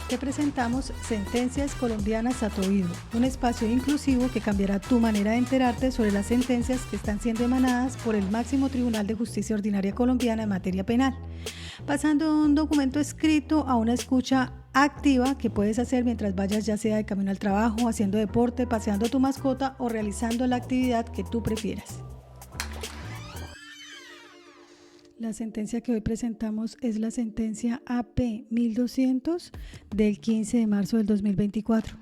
Te presentamos Sentencias Colombianas a tu oído, un espacio inclusivo que cambiará tu manera de enterarte sobre las sentencias que están siendo emanadas por el máximo Tribunal de Justicia Ordinaria Colombiana en materia penal, pasando de un documento escrito a una escucha activa que puedes hacer mientras vayas ya sea de camino al trabajo, haciendo deporte, paseando a tu mascota o realizando la actividad que tú prefieras. La sentencia que hoy presentamos es la sentencia AP 1200 del 15 de marzo del 2024.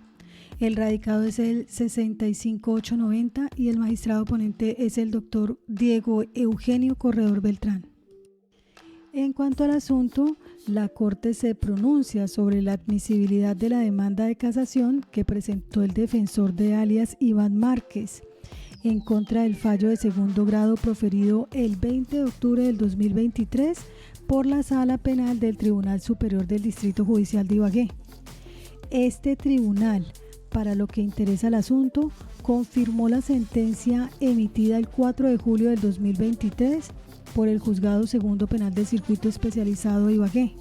El radicado es el 65890 y el magistrado ponente es el doctor Diego Eugenio Corredor Beltrán. En cuanto al asunto, la Corte se pronuncia sobre la admisibilidad de la demanda de casación que presentó el defensor de alias Iván Márquez en contra del fallo de segundo grado proferido el 20 de octubre del 2023 por la Sala Penal del Tribunal Superior del Distrito Judicial de Ibagué. Este tribunal, para lo que interesa el asunto, confirmó la sentencia emitida el 4 de julio del 2023 por el Juzgado Segundo Penal del Circuito Especializado de Ibagué,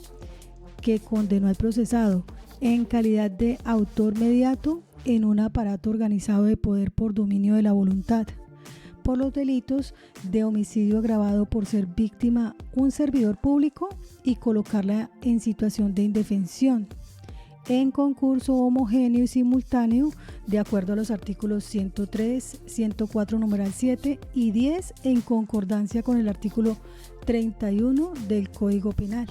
que condenó al procesado en calidad de autor mediato en un aparato organizado de poder por dominio de la voluntad, por los delitos de homicidio agravado por ser víctima un servidor público y colocarla en situación de indefensión, en concurso homogéneo y simultáneo, de acuerdo a los artículos 103, 104 numeral 7 y 10, en concordancia con el artículo 31 del Código Penal.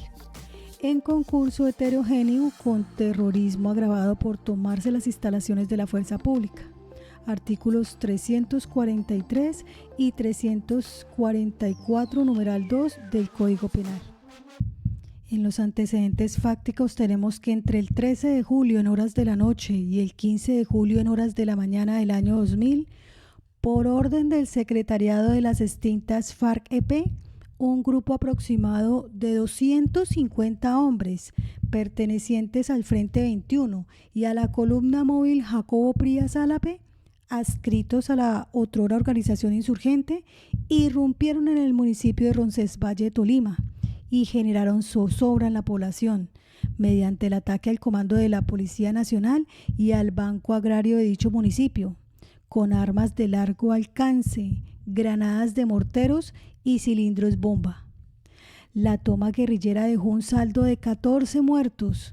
En concurso heterogéneo con terrorismo agravado por tomarse las instalaciones de la fuerza pública, artículos 343 y 344 numeral 2 del Código Penal. En los antecedentes fácticos tenemos que entre el 13 de julio en horas de la noche y el 15 de julio en horas de la mañana del año 2000, por orden del secretariado de las extintas FARC-EP, un grupo aproximado de 250 hombres pertenecientes al Frente 21 y a la columna móvil Jacobo Prías Álape, adscritos a la otrora organización insurgente, irrumpieron en el municipio de Roncesvalles, Tolima, y generaron zozobra en la población mediante el ataque al comando de la Policía Nacional y al Banco Agrario de dicho municipio, con armas de largo alcance, granadas de morteros y cilindros bomba. La toma guerrillera dejó un saldo de 14 muertos,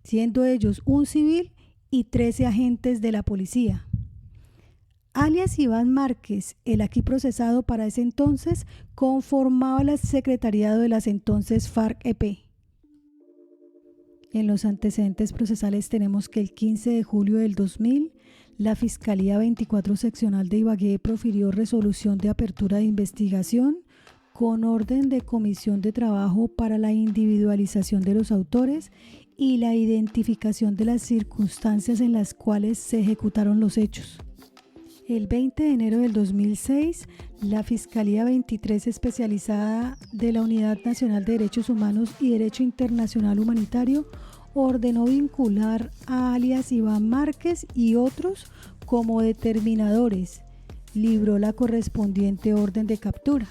siendo ellos un civil y 13 agentes de la policía. Alias Iván Márquez, el aquí procesado para ese entonces, conformaba el secretariado de las entonces FARC-EP. En los antecedentes procesales tenemos que el 15 de julio del 2000, la Fiscalía 24 Seccional de Ibagué profirió resolución de apertura de investigación con orden de comisión de trabajo para la individualización de los autores y la identificación de las circunstancias en las cuales se ejecutaron los hechos. El 20 de enero del 2006, la Fiscalía 23 Especializada de la Unidad Nacional de Derechos Humanos y Derecho Internacional Humanitario ordenó vincular a alias Iván Márquez y otros como determinadores. Libró la correspondiente orden de captura.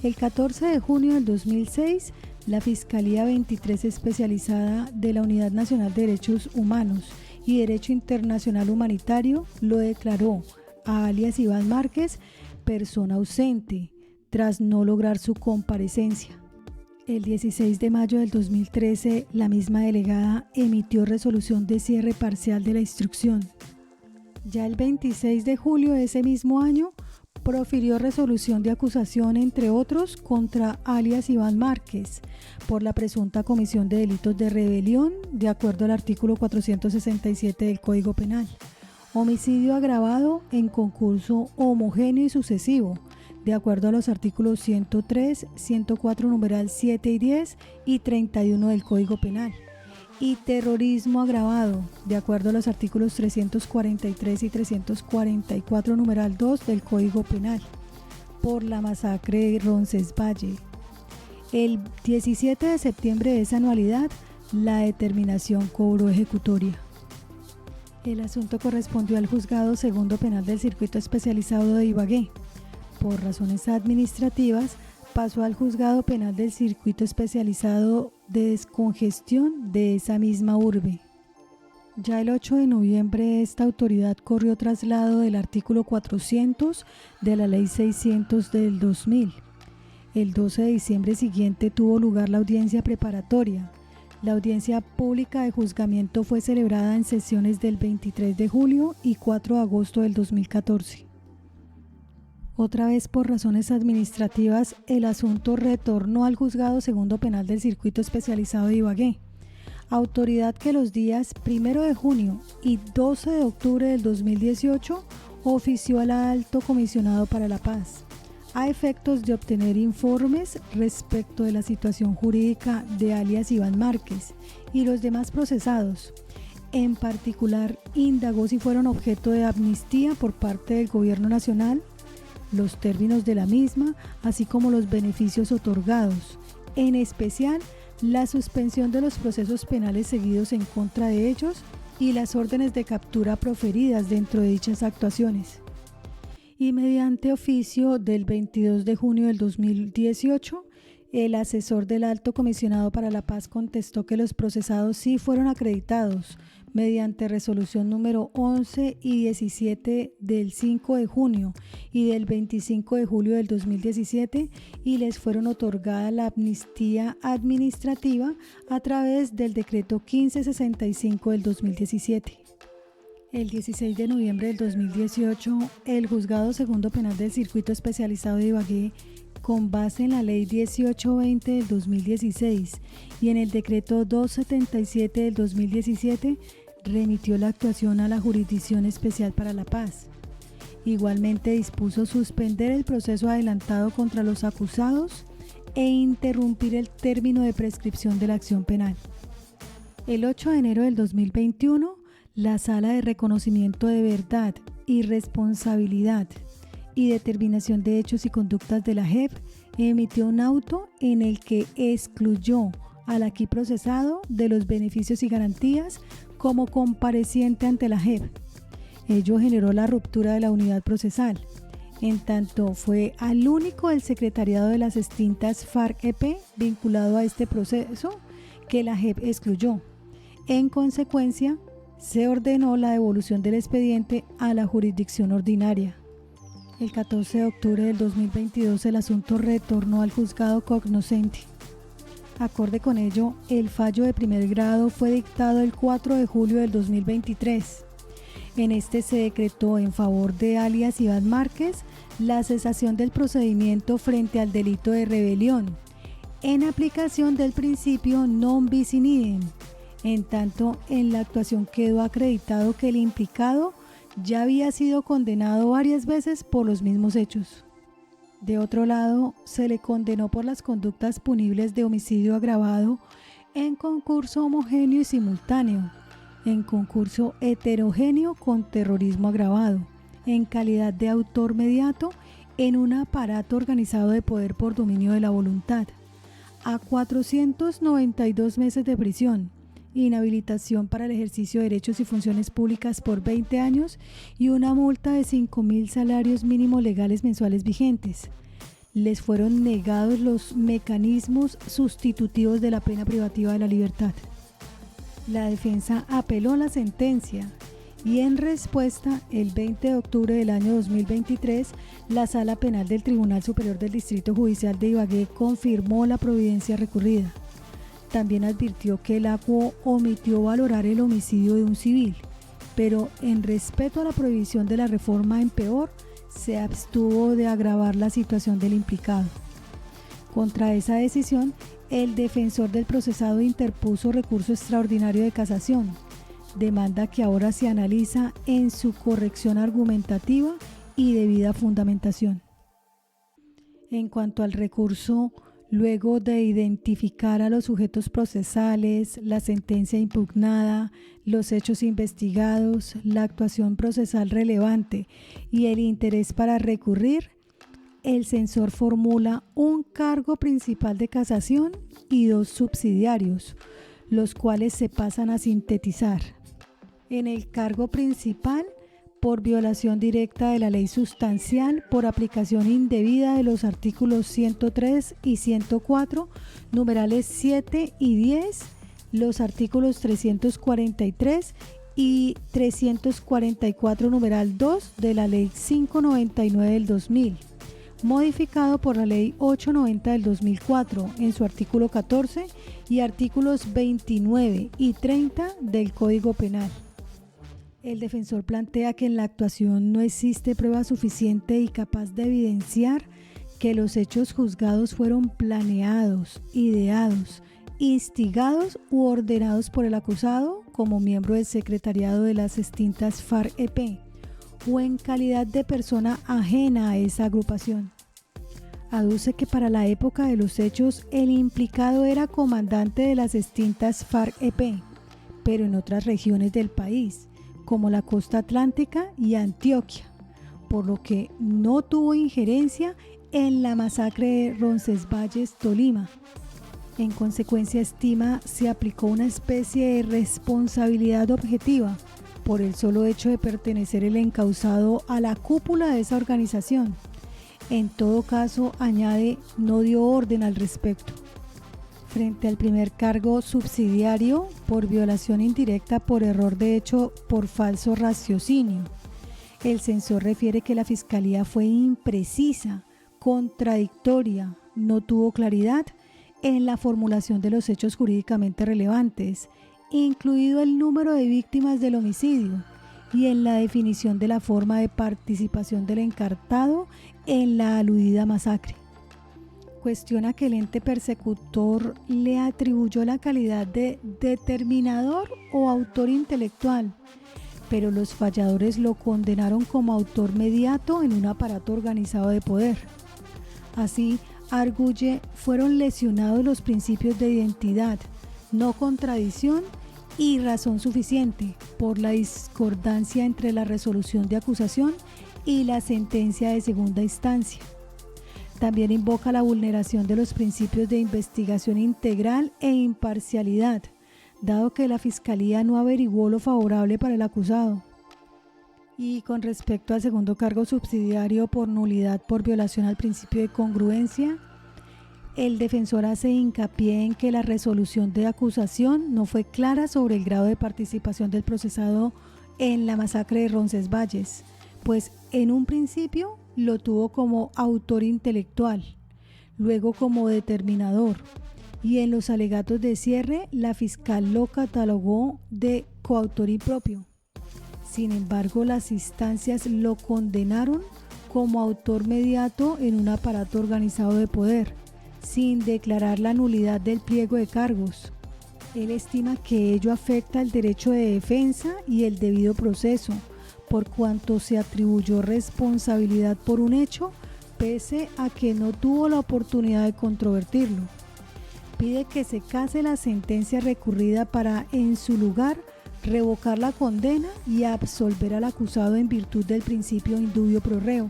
El 14 de junio del 2006, la Fiscalía 23 Especializada de la Unidad Nacional de Derechos Humanos y Derecho Internacional Humanitario lo declaró a alias Iván Márquez persona ausente, tras no lograr su comparecencia. El 16 de mayo del 2013, la misma delegada emitió resolución de cierre parcial de la instrucción. Ya el 26 de julio de ese mismo año, profirió resolución de acusación, entre otros, contra alias Iván Márquez por la presunta comisión de delitos de rebelión, de acuerdo al artículo 467 del Código Penal, homicidio agravado en concurso homogéneo y sucesivo, de acuerdo a los artículos 103, 104 numeral 7 y 10 y 31 del Código Penal, y terrorismo agravado, de acuerdo a los artículos 343 y 344 numeral 2 del Código Penal, por la masacre de Roncesvalles. El 17 de septiembre de esa anualidad, la determinación cobró ejecutoria. El asunto correspondió al Juzgado Segundo Penal del Circuito Especializado de Ibagué. Por razones administrativas, pasó al Juzgado Penal del Circuito Especializado de Descongestión de esa misma urbe. Ya el 8 de noviembre esta autoridad corrió traslado del artículo 400 de la Ley 600 del 2000. El 12 de diciembre siguiente tuvo lugar la audiencia preparatoria. La audiencia pública de juzgamiento fue celebrada en sesiones del 23 de julio y 4 de agosto del 2014. Otra vez por razones administrativas, el asunto retornó al Juzgado Segundo Penal del Circuito Especializado de Ibagué, autoridad que los días 1 de junio y 12 de octubre del 2018 ofició al Alto Comisionado para la Paz, a efectos de obtener informes respecto de la situación jurídica de alias Iván Márquez y los demás procesados. En particular, indagó si fueron objeto de amnistía por parte del Gobierno Nacional, los términos de la misma, así como los beneficios otorgados, en especial la suspensión de los procesos penales seguidos en contra de ellos y las órdenes de captura proferidas dentro de dichas actuaciones. Y mediante oficio del 22 de junio del 2018, el asesor del Alto Comisionado para la Paz contestó que los procesados sí fueron acreditados mediante resolución número 11 y 17 del 5 de junio y del 25 de julio del 2017 y les fueron otorgada la amnistía administrativa a través del decreto 1565 del 2017. El 16 de noviembre del 2018, el Juzgado Segundo Penal del Circuito Especializado de Ibagué, con base en la Ley 1820 del 2016 y en el Decreto 277 del 2017, remitió la actuación a la Jurisdicción Especial para la Paz. Igualmente dispuso suspender el proceso adelantado contra los acusados e interrumpir el término de prescripción de la acción penal. El 8 de enero del 2021, la Sala de Reconocimiento de Verdad y Responsabilidad y Determinación de Hechos y Conductas de la JEP emitió un auto en el que excluyó al aquí procesado de los beneficios y garantías como compareciente ante la JEP. Ello generó la ruptura de la unidad procesal. En tanto, fue al único del secretariado de las extintas FARC-EP vinculado a este proceso que la JEP excluyó. En consecuencia, se ordenó la devolución del expediente a la jurisdicción ordinaria. El 14 de octubre del 2022 el asunto retornó al juzgado cognoscente. Acorde con ello, el fallo de primer grado fue dictado el 4 de julio del 2023. En este se decretó en favor de alias Iván Márquez la cesación del procedimiento frente al delito de rebelión, en aplicación del principio non bis in idem. En tanto, en la actuación quedó acreditado que el implicado ya había sido condenado varias veces por los mismos hechos. De otro lado, se le condenó por las conductas punibles de homicidio agravado en concurso homogéneo y simultáneo, en concurso heterogéneo con terrorismo agravado, en calidad de autor mediato en un aparato organizado de poder por dominio de la voluntad, a 492 meses de prisión, inhabilitación para el ejercicio de derechos y funciones públicas por 20 años y una multa de 5.000 salarios mínimos legales mensuales vigentes. Les fueron negados los mecanismos sustitutivos de la pena privativa de la libertad. La defensa apeló la sentencia y en respuesta, el 20 de octubre del año 2023, la Sala Penal del Tribunal Superior del Distrito Judicial de Ibagué confirmó la providencia recurrida. También advirtió que el ACUO omitió valorar el homicidio de un civil, pero en respeto a la prohibición de la reforma en peor, se abstuvo de agravar la situación del implicado. Contra esa decisión, el defensor del procesado interpuso recurso extraordinario de casación, demanda que ahora se analiza en su corrección argumentativa y debida fundamentación. En cuanto al recurso, luego de identificar a los sujetos procesales, la sentencia impugnada, los hechos investigados, la actuación procesal relevante y el interés para recurrir, el censor formula un cargo principal de casación y 2 subsidiarios, los cuales se pasan a sintetizar. En el cargo principal, por violación directa de la ley sustancial por aplicación indebida de los artículos 103 y 104, numerales 7 y 10, los artículos 343 y 344, numeral 2 de la ley 599 del 2000, modificado por la ley 890 del 2004 en su artículo 14 y artículos 29 y 30 del Código Penal. El defensor plantea que en la actuación no existe prueba suficiente y capaz de evidenciar que los hechos juzgados fueron planeados, ideados, instigados u ordenados por el acusado como miembro del secretariado de las extintas FARC-EP o en calidad de persona ajena a esa agrupación. Aduce que para la época de los hechos el implicado era comandante de las extintas FARC-EP, pero en otras regiones del país, como la costa atlántica y Antioquia, por lo que no tuvo injerencia en la masacre de Roncesvalles, Tolima. En consecuencia, estima se aplicó una especie de responsabilidad objetiva por el solo hecho de pertenecer el encausado a la cúpula de esa organización. En todo caso, añade, no dio orden al respecto. Frente al primer cargo subsidiario por violación indirecta por error de hecho por falso raciocinio, el censor refiere que la Fiscalía fue imprecisa, contradictoria, no tuvo claridad en la formulación de los hechos jurídicamente relevantes, incluido el número de víctimas del homicidio, y en la definición de la forma de participación del encartado en la aludida masacre. Cuestiona que el ente persecutor le atribuyó la calidad de determinador o autor intelectual, pero los falladores lo condenaron como autor mediato en un aparato organizado de poder. Así, arguye, fueron lesionados los principios de identidad, no contradicción y razón suficiente por la discordancia entre la resolución de acusación y la sentencia de segunda instancia. También invoca la vulneración de los principios de investigación integral e imparcialidad, dado que la Fiscalía no averiguó lo favorable para el acusado. Y con respecto al segundo cargo subsidiario por nulidad por violación al principio de congruencia, el defensor hace hincapié en que la resolución de acusación no fue clara sobre el grado de participación del procesado en la masacre de Roncesvalles, pues en un principio lo tuvo como autor intelectual, luego como determinador, y en los alegatos de cierre la fiscal lo catalogó de coautor impropio. Sin embargo, las instancias lo condenaron como autor mediato en un aparato organizado de poder, sin declarar la nulidad del pliego de cargos. Él estima que ello afecta el derecho de defensa y el debido proceso, por cuanto se atribuyó responsabilidad por un hecho, pese a que no tuvo la oportunidad de controvertirlo. Pide que se case la sentencia recurrida para, en su lugar, revocar la condena y absolver al acusado en virtud del principio indubio pro reo.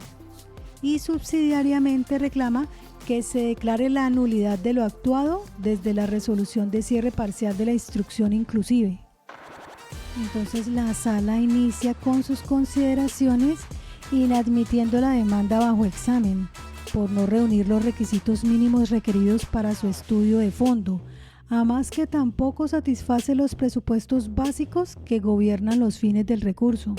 Y subsidiariamente reclama que se declare la nulidad de lo actuado desde la resolución de cierre parcial de la instrucción inclusive. Entonces la sala inicia con sus consideraciones inadmitiendo la demanda bajo examen por no reunir los requisitos mínimos requeridos para su estudio de fondo, a más que tampoco satisface los presupuestos básicos que gobiernan los fines del recurso.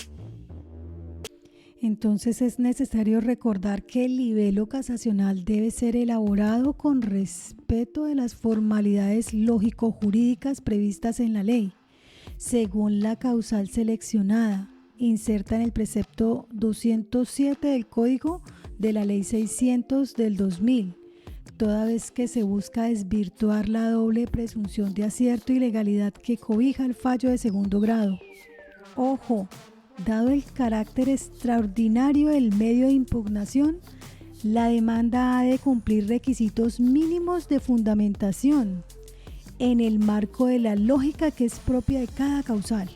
Entonces es necesario recordar que el libelo casacional debe ser elaborado con respeto de las formalidades lógico-jurídicas previstas en la ley, según la causal seleccionada, inserta en el precepto 207 del Código de la Ley 600 del 2000, toda vez que se busca desvirtuar la doble presunción de acierto y legalidad que cobija el fallo de segundo grado. Ojo, dado el carácter extraordinario del medio de impugnación, la demanda ha de cumplir requisitos mínimos de fundamentación en el marco de la lógica que es propia de cada causal.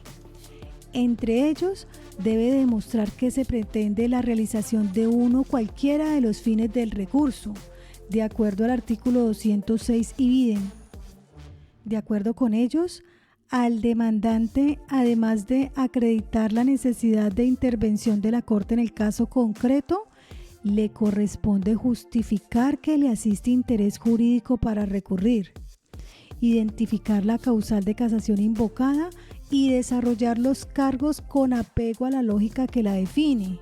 Entre ellos, debe demostrar que se pretende la realización de uno cualquiera de los fines del recurso, de acuerdo al artículo 206 y idem. De acuerdo con ellos, Al demandante, además de acreditar la necesidad de intervención de la Corte en el caso concreto, le corresponde justificar que le asiste interés jurídico para recurrir, identificar la causal de casación invocada y desarrollar los cargos con apego a la lógica que la define,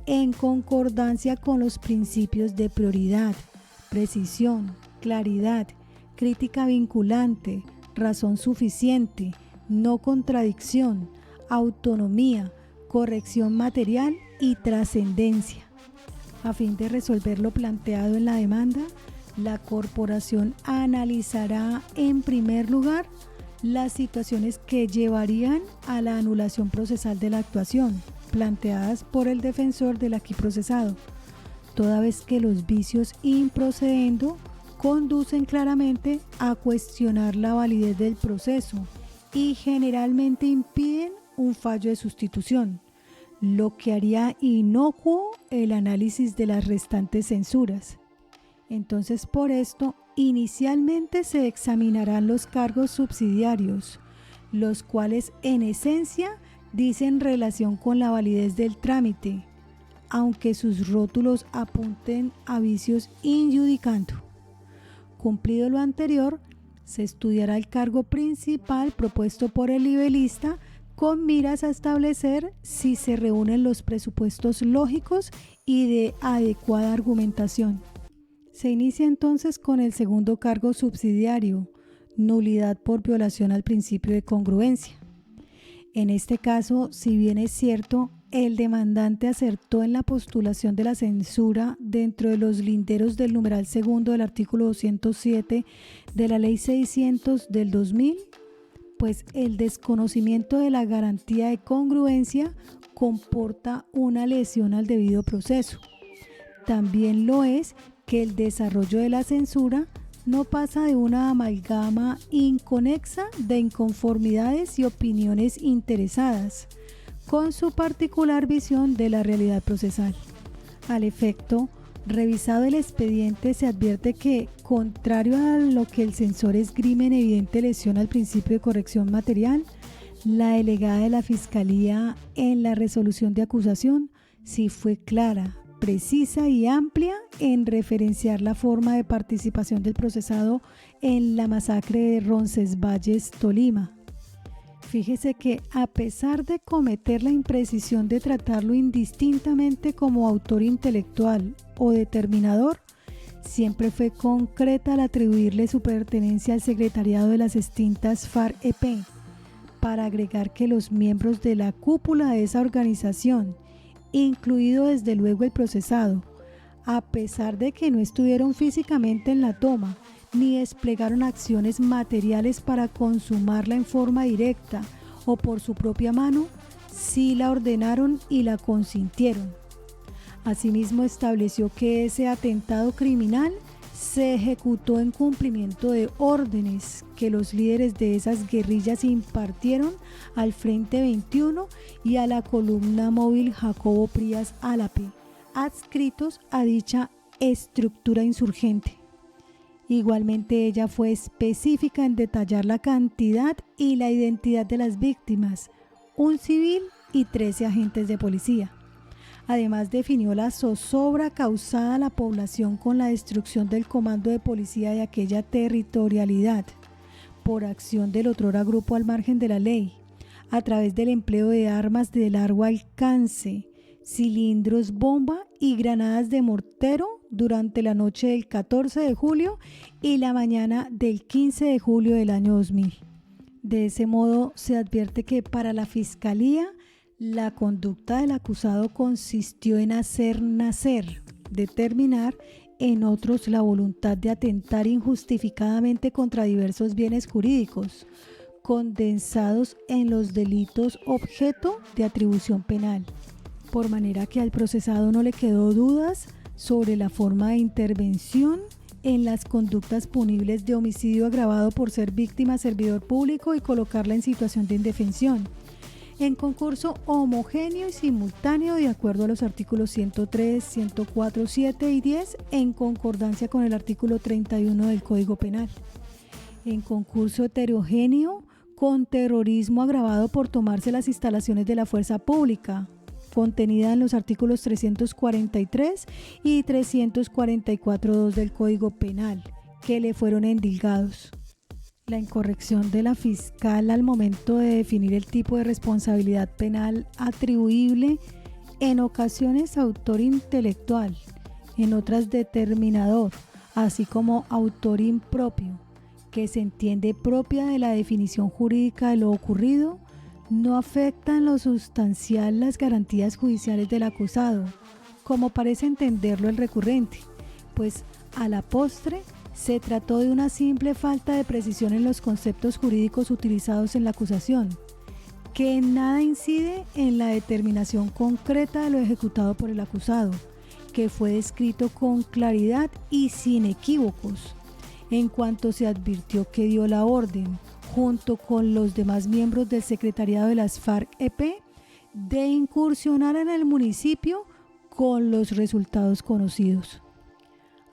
en concordancia con los principios de prioridad, precisión, claridad, crítica vinculante, razón suficiente, no contradicción, autonomía, corrección material y trascendencia. A fin de resolver lo planteado en la demanda, la corporación analizará en primer lugar las situaciones que llevarían a la anulación procesal de la actuación, planteadas por el defensor del aquí procesado, toda vez que los vicios improcedendo conducen claramente a cuestionar la validez del proceso y generalmente impiden un fallo de sustitución, lo que haría inocuo el análisis de las restantes censuras. Entonces, por esto, inicialmente se examinarán los cargos subsidiarios, los cuales en esencia dicen relación con la validez del trámite, aunque sus rótulos apunten a vicios in iudicando. Cumplido lo anterior, se estudiará el cargo principal propuesto por el libelista con miras a establecer si se reúnen los presupuestos lógicos y de adecuada argumentación. Se inicia entonces con el segundo cargo subsidiario, nulidad por violación al principio de congruencia. En este caso, si bien es cierto, el demandante acertó en la postulación de la censura dentro de los linderos del numeral segundo del artículo 207 de la Ley 600 del 2000, pues el desconocimiento de la garantía de congruencia comporta una lesión al debido proceso. También lo es que el desarrollo de la censura no pasa de una amalgama inconexa de inconformidades y opiniones interesadas, con su particular visión de la realidad procesal. Al efecto, revisado el expediente, se advierte que, contrario a lo que el censor esgrime en evidente lesión al principio de corrección material, la delegada de la Fiscalía en la resolución de acusación sí fue clara, precisa y amplia en referenciar la forma de participación del procesado en la masacre de Roncesvalles, Tolima. Fíjese que a pesar de cometer la imprecisión de tratarlo indistintamente como autor intelectual o determinador, siempre fue concreta al atribuirle su pertenencia al secretariado de las extintas FARC-EP, para agregar que los miembros de la cúpula de esa organización, incluido desde luego el procesado, a pesar de que no estuvieron físicamente en la toma, ni desplegaron acciones materiales para consumarla en forma directa o por su propia mano, sí la ordenaron y la consintieron. Asimismo, estableció que ese atentado criminal se ejecutó en cumplimiento de órdenes que los líderes de esas guerrillas impartieron al Frente 21 y a la columna móvil Jacobo Prías Álape, adscritos a dicha estructura insurgente. Igualmente, ella fue específica en detallar la cantidad y la identidad de las víctimas, un civil y 13 agentes de policía. Además, definió la zozobra causada a la población con la destrucción del comando de policía de aquella territorialidad, por acción del otrora grupo al margen de la ley, a través del empleo de armas de largo alcance, cilindros bomba y granadas de mortero durante la noche del 14 de julio y la mañana del 15 de julio del año 2000. De ese modo, se advierte que para la Fiscalía, la conducta del acusado consistió en hacer nacer, determinar en otros la voluntad de atentar injustificadamente contra diversos bienes jurídicos, condensados en los delitos objeto de atribución penal, por manera que al procesado no le quedó dudas sobre la forma de intervención en las conductas punibles de homicidio agravado por ser víctima servidor público y colocarla en situación de indefensión, en concurso homogéneo y simultáneo de acuerdo a los artículos 103, 104, 7 y 10 en concordancia con el artículo 31 del Código Penal, en concurso heterogéneo con terrorismo agravado por tomarse las instalaciones de la fuerza pública, contenida en los artículos 343 y 344.2 del Código Penal, que le fueron endilgados. La incorrección de la fiscal al momento de definir el tipo de responsabilidad penal atribuible, en ocasiones autor intelectual, en otras determinador, así como autor impropio, que se entiende propia de la definición jurídica de lo ocurrido, no afecta en lo sustancial las garantías judiciales del acusado, como parece entenderlo el recurrente, pues a la postre se trató de una simple falta de precisión en los conceptos jurídicos utilizados en la acusación, que en nada incide en la determinación concreta de lo ejecutado por el acusado, que fue descrito con claridad y sin equívocos, en cuanto se advirtió que dio la orden, junto con los demás miembros del secretariado de las FARC-EP, de incursionar en el municipio con los resultados conocidos.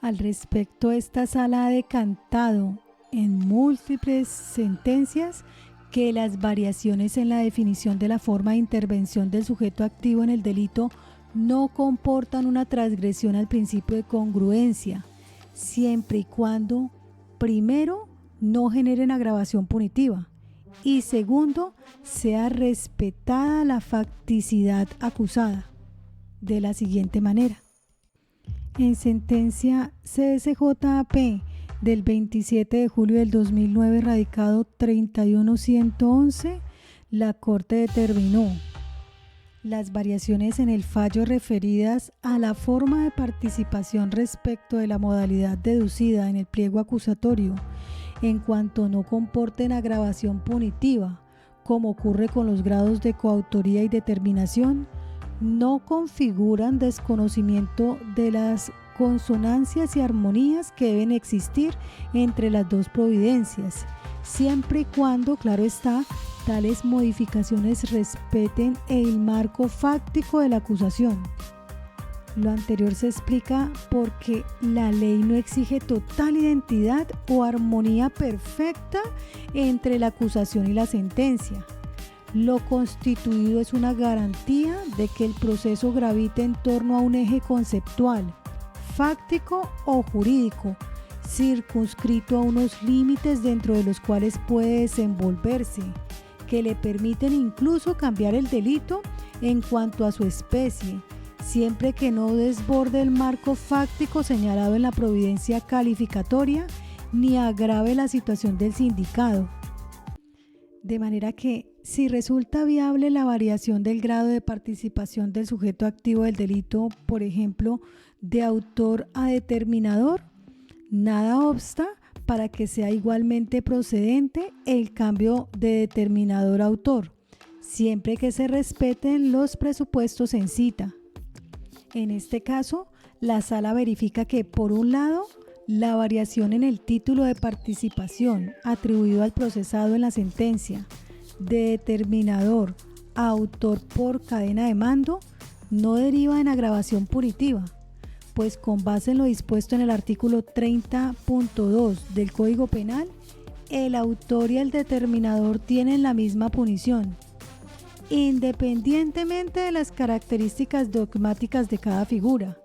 Al respecto, esta sala ha decantado en múltiples sentencias que las variaciones en la definición de la forma de intervención del sujeto activo en el delito no comportan una transgresión al principio de congruencia, siempre y cuando, primero, no generen agravación punitiva y segundo, sea respetada la facticidad acusada, de la siguiente manera. En sentencia CSJAP del 27 de julio del 2009, radicado 31111, la Corte determinó las variaciones en el fallo referidas a la forma de participación respecto de la modalidad deducida en el pliego acusatorio, en cuanto no comporten agravación punitiva, como ocurre con los grados de coautoría y determinación, no configuran desconocimiento de las consonancias y armonías que deben existir entre las dos providencias, siempre y cuando, claro está, tales modificaciones respeten el marco fáctico de la acusación. Lo anterior se explica porque la ley no exige total identidad o armonía perfecta entre la acusación y la sentencia. Lo constituido es una garantía de que el proceso gravite en torno a un eje conceptual, fáctico o jurídico, circunscrito a unos límites dentro de los cuales puede desenvolverse, que le permiten incluso cambiar el delito en cuanto a su especie, siempre que no desborde el marco fáctico señalado en la providencia calificatoria ni agrave la situación del sindicado. De manera que, si resulta viable la variación del grado de participación del sujeto activo del delito, por ejemplo, de autor a determinador, nada obsta para que sea igualmente procedente el cambio de determinador a autor, siempre que se respeten los presupuestos en cita. En este caso, la sala verifica que, por un lado, la variación en el título de participación atribuido al procesado en la sentencia de determinador a autor por cadena de mando no deriva en agravación punitiva, pues con base en lo dispuesto en el artículo 30.2 del Código Penal, el autor y el determinador tienen la misma punición, independientemente de las características dogmáticas de cada figura,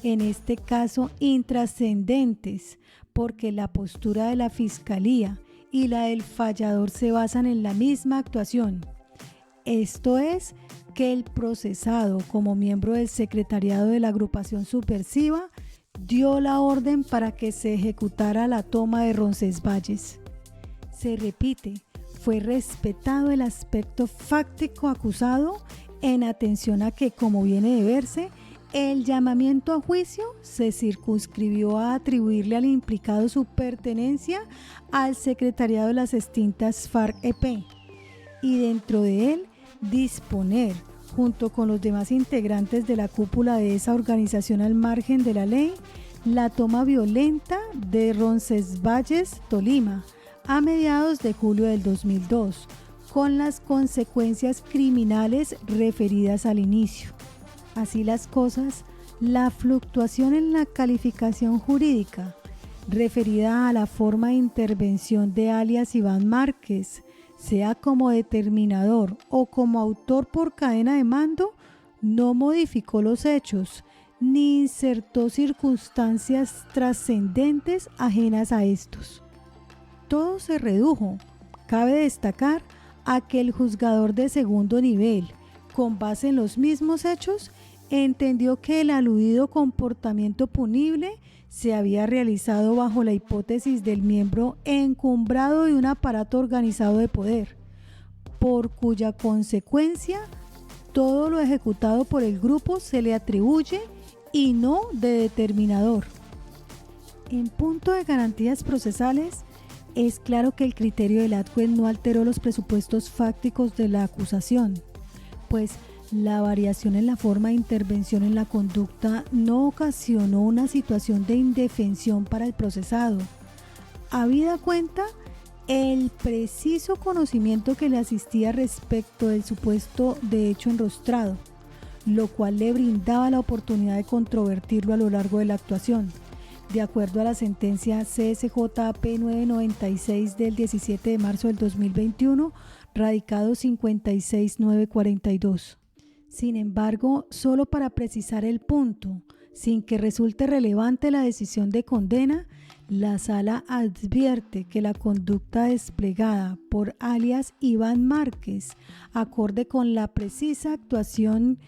en este caso intrascendentes, porque la postura de la Fiscalía y la del fallador se basan en la misma actuación. Esto es, que el procesado, como miembro del secretariado de la agrupación subversiva, dio la orden para que se ejecutara la toma de Roncesvalles. Se repite, fue respetado el aspecto fáctico acusado en atención a que, como viene de verse, el llamamiento a juicio se circunscribió a atribuirle al implicado su pertenencia al secretariado de las extintas FARC-EP y dentro de él disponer, junto con los demás integrantes de la cúpula de esa organización al margen de la ley, la toma violenta de Roncesvalles, Tolima, a mediados de julio del 2002, con las consecuencias criminales referidas al inicio. Así las cosas, la fluctuación en la calificación jurídica referida a la forma de intervención de alias Iván Márquez sea como determinador o como autor por cadena de mando, no modificó los hechos ni insertó circunstancias trascendentes ajenas a estos. Todo se redujo, cabe destacar, a que el juzgador de segundo nivel, con base en los mismos hechos, entendió que el aludido comportamiento punible se había realizado bajo la hipótesis del miembro encumbrado de un aparato organizado de poder, por cuya consecuencia todo lo ejecutado por el grupo se le atribuye y no de determinador. En punto de garantías procesales, es claro que el criterio del juez no alteró los presupuestos fácticos de la acusación, pues la variación en la forma de intervención en la conducta no ocasionó una situación de indefensión para el procesado, habida cuenta el preciso conocimiento que le asistía respecto del supuesto de hecho enrostrado, lo cual le brindaba la oportunidad de controvertirlo a lo largo de la actuación, de acuerdo a la sentencia CSJP 996 del 17 de marzo del 2021, radicado 56942. Sin embargo, solo para precisar el punto, sin que resulte relevante la decisión de condena, la Sala advierte que la conducta desplegada por alias Iván Márquez, acorde con la precisa actuación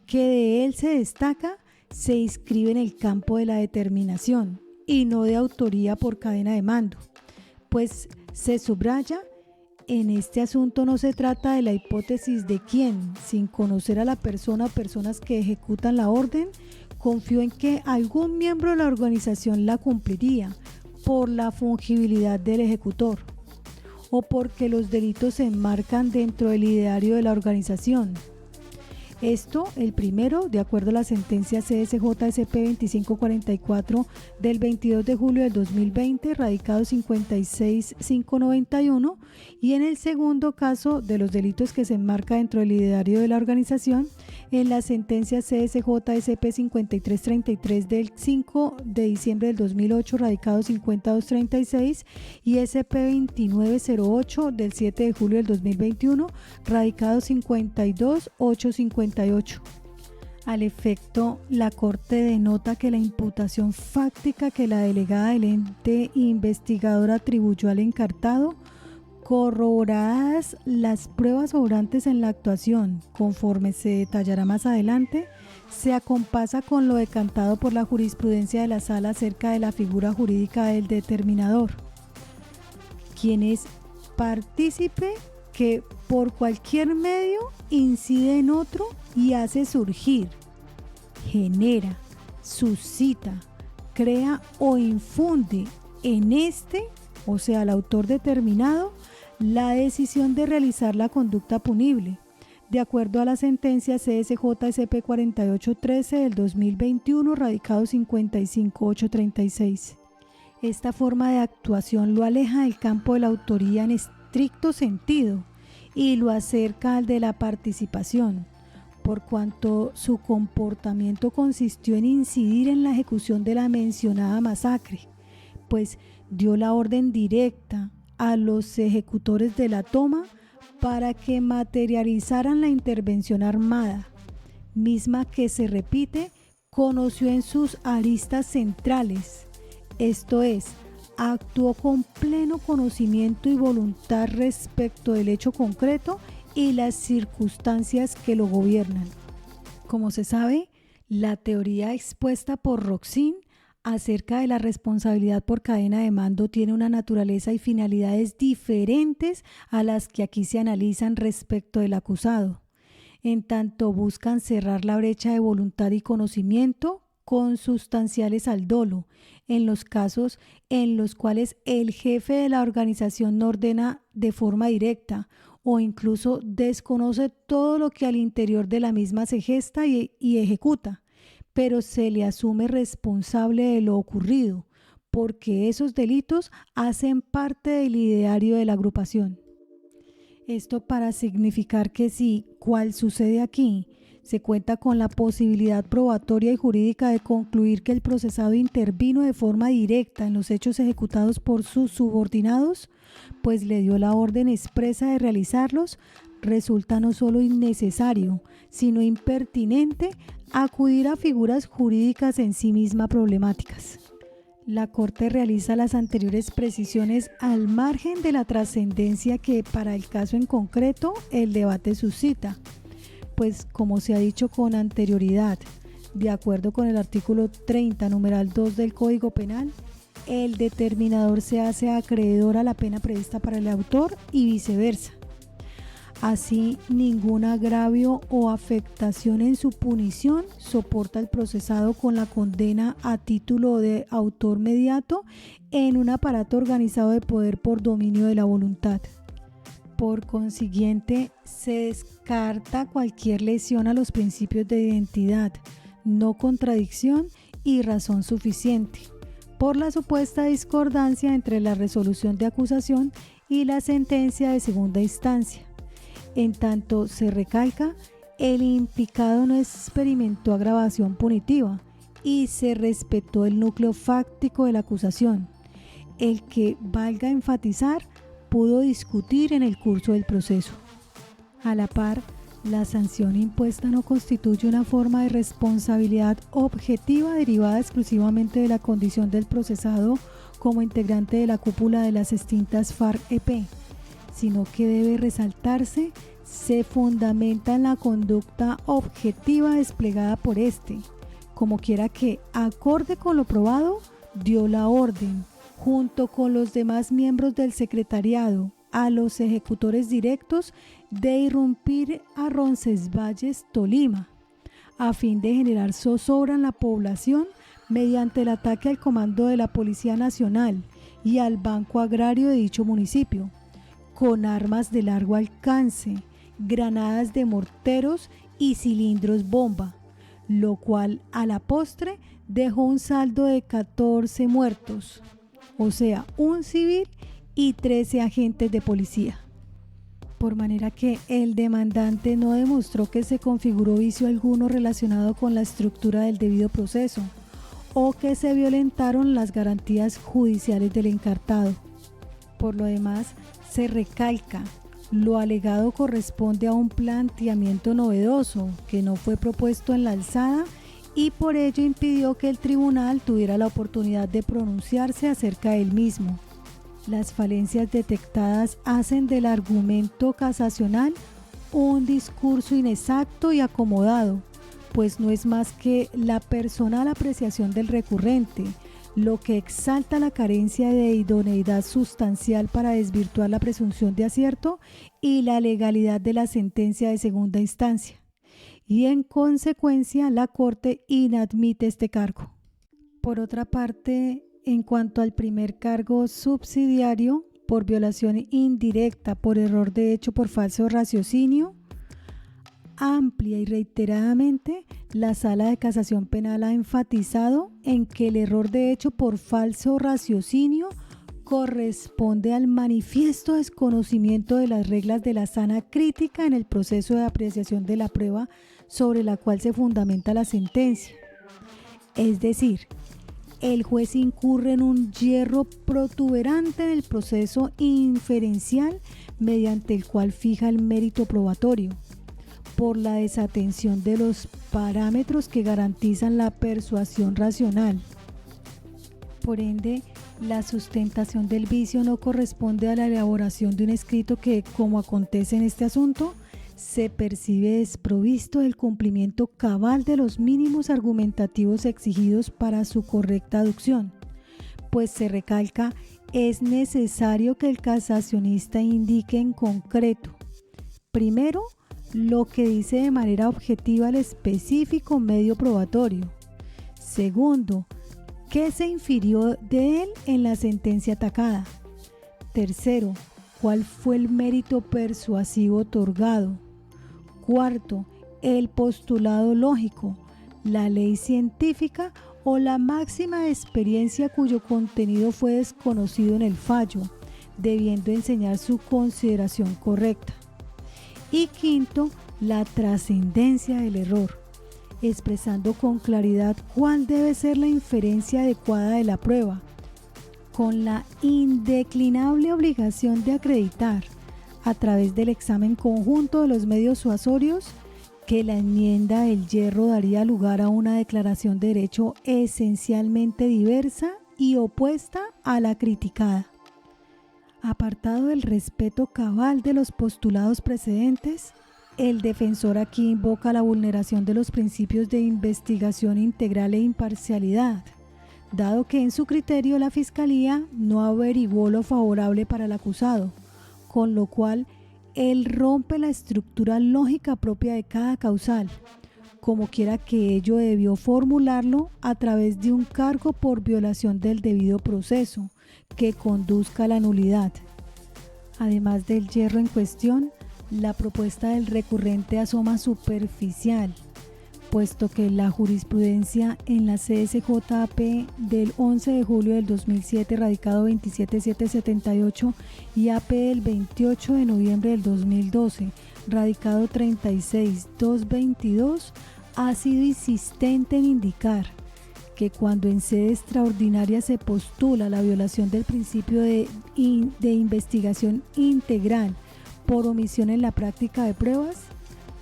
que de él se destaca, se inscribe en el campo de la determinación y no de autoría por cadena de mando, pues se subraya: en este asunto no se trata de la hipótesis de quién, sin conocer a la persona o personas que ejecutan la orden, confió en que algún miembro de la organización la cumpliría por la fungibilidad del ejecutor o porque los delitos se enmarcan dentro del ideario de la organización. Esto, el primero, de acuerdo a la sentencia CSJSP 2544 del 22 de julio del 2020, radicado 56591, y en el segundo caso de los delitos que se enmarca dentro del ideario de la organización, en la sentencia CSJSP 5333 del 5 de diciembre del 2008, radicado 50236, y SP 2908 del 7 de julio del 2021, radicado 52858. Al efecto, la Corte denota que la imputación fáctica que la delegada del ente investigador atribuyó al encartado, corroboradas las pruebas sobrantes en la actuación, conforme se detallará más adelante, se acompasa con lo decantado por la jurisprudencia de la Sala acerca de la figura jurídica del determinador, quien es partícipe que por cualquier medio incide en otro y hace surgir, genera, suscita, crea o infunde en este, o sea, el autor determinado, la decisión de realizar la conducta punible, de acuerdo a la sentencia CSJSP 4813 del 2021, radicado 55836. Esta forma de actuación lo aleja del campo de la autoría en estricto sentido y lo acerca al de la participación, por cuanto su comportamiento consistió en incidir en la ejecución de la mencionada masacre, pues dio la orden directa a los ejecutores de la toma para que materializaran la intervención armada, misma que, se repite, conoció en sus aristas centrales, esto es, actuó con pleno conocimiento y voluntad respecto del hecho concreto y las circunstancias que lo gobiernan. Como se sabe, la teoría expuesta por Roxin acerca de la responsabilidad por cadena de mando tiene una naturaleza y finalidades diferentes a las que aquí se analizan respecto del acusado, en tanto buscan cerrar la brecha de voluntad y conocimiento consustanciales al dolo, en los casos en los cuales el jefe de la organización no ordena de forma directa o incluso desconoce todo lo que al interior de la misma se gesta y ejecuta, pero se le asume responsable de lo ocurrido, porque esos delitos hacen parte del ideario de la agrupación. Esto para significar que si, cual sucede aquí, Se cuenta con la posibilidad probatoria y jurídica de concluir que el procesado intervino de forma directa en los hechos ejecutados por sus subordinados, pues le dio la orden expresa de realizarlos, resulta no solo innecesario, sino impertinente acudir a figuras jurídicas en sí mismas problemáticas. La Corte realiza las anteriores precisiones al margen de la trascendencia que para el caso en concreto el debate suscita, pues como se ha dicho con anterioridad, de acuerdo con el artículo 30, numeral 2 del Código Penal, el determinador se hace acreedor a la pena prevista para el autor y viceversa. Así, ningún agravio o afectación en su punición soporta el procesado con la condena a título de autor mediato en un aparato organizado de poder por dominio de la voluntad. Por consiguiente, se descarta cualquier lesión a los principios de identidad, no contradicción y razón suficiente, por la supuesta discordancia entre la resolución de acusación y la sentencia de segunda instancia. En tanto, se recalca, el implicado no experimentó agravación punitiva y se respetó el núcleo fáctico de la acusación, el que, valga enfatizar, pudo discutir en el curso del proceso. A la par, la sanción impuesta no constituye una forma de responsabilidad objetiva derivada exclusivamente de la condición del procesado como integrante de la cúpula de las extintas FARC-EP, sino que debe resaltarse, se fundamenta en la conducta objetiva desplegada por este, como quiera que, acorde con lo probado, dio la orden, junto con los demás miembros del secretariado, a los ejecutores directos de irrumpir a Roncesvalles, Tolima, a fin de generar zozobra en la población mediante el ataque al comando de la Policía Nacional y al Banco Agrario de dicho municipio, con armas de largo alcance, granadas de morteros y cilindros bomba, lo cual a la postre dejó un saldo de 14 muertos, o sea, un civil y 13 agentes de policía. Por manera que el demandante no demostró que se configuró vicio alguno relacionado con la estructura del debido proceso o que se violentaron las garantías judiciales del encartado. Por lo demás, se recalca, lo alegado corresponde a un planteamiento novedoso que no fue propuesto en la alzada y por ello impidió que el tribunal tuviera la oportunidad de pronunciarse acerca del mismo. Las falencias detectadas hacen del argumento casacional un discurso inexacto y acomodado, pues no es más que la personal apreciación del recurrente, lo que exalta la carencia de idoneidad sustancial para desvirtuar la presunción de acierto y la legalidad de la sentencia de segunda instancia. Y en consecuencia, la Corte inadmite este cargo. Por otra parte, en cuanto al primer cargo subsidiario, por violación indirecta, por error de hecho, por falso raciocinio, amplia y reiteradamente, la Sala de Casación Penal ha enfatizado en que el error de hecho por falso raciocinio corresponde al manifiesto desconocimiento de las reglas de la sana crítica en el proceso de apreciación de la prueba sobre la cual se fundamenta la sentencia. Es decir, el juez incurre en un yerro protuberante del proceso inferencial mediante el cual fija el mérito probatorio, por la desatención de los parámetros que garantizan la persuasión racional. Por ende, la sustentación del vicio no corresponde a la elaboración de un escrito que, como acontece en este asunto, se percibe desprovisto del cumplimiento cabal de los mínimos argumentativos exigidos para su correcta aducción, pues se recalca, es necesario que el casacionista indique en concreto, primero, lo que dice de manera objetiva el específico medio probatorio. Segundo, qué se infirió de él en la sentencia atacada. Tercero, cuál fue el mérito persuasivo otorgado. Cuarto, el postulado lógico, la ley científica o la máxima experiencia cuyo contenido fue desconocido en el fallo, debiendo enseñar su consideración correcta. Y quinto, la trascendencia del error, expresando con claridad cuál debe ser la inferencia adecuada de la prueba, con la indeclinable obligación de acreditar, a través del examen conjunto de los medios suasorios, que la enmienda del yerro daría lugar a una declaración de derecho esencialmente diversa y opuesta a la criticada. Apartado del respeto cabal de los postulados precedentes, el defensor aquí invoca la vulneración de los principios de investigación integral e imparcialidad, dado que en su criterio la Fiscalía no averiguó lo favorable para el acusado, con lo cual él rompe la estructura lógica propia de cada causal, como quiera que ello debió formularlo a través de un cargo por violación del debido proceso que conduzca a la nulidad. Además del yerro en cuestión, la propuesta del recurrente asoma superficial, puesto que la jurisprudencia en la CSJP del 11 de julio del 2007, radicado 27778, y AP del 28 de noviembre del 2012, radicado 36222, ha sido insistente en indicar que cuando en sede extraordinaria se postula la violación del principio de investigación integral por omisión en la práctica de pruebas,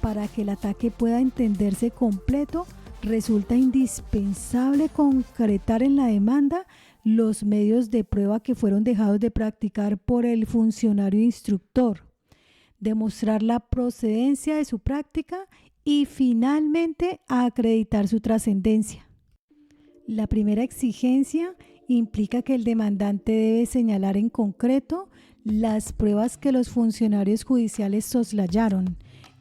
para que el ataque pueda entenderse completo, resulta indispensable concretar en la demanda los medios de prueba que fueron dejados de practicar por el funcionario instructor, demostrar la procedencia de su práctica y finalmente acreditar su trascendencia. La primera exigencia implica que el demandante debe señalar en concreto las pruebas que los funcionarios judiciales soslayaron,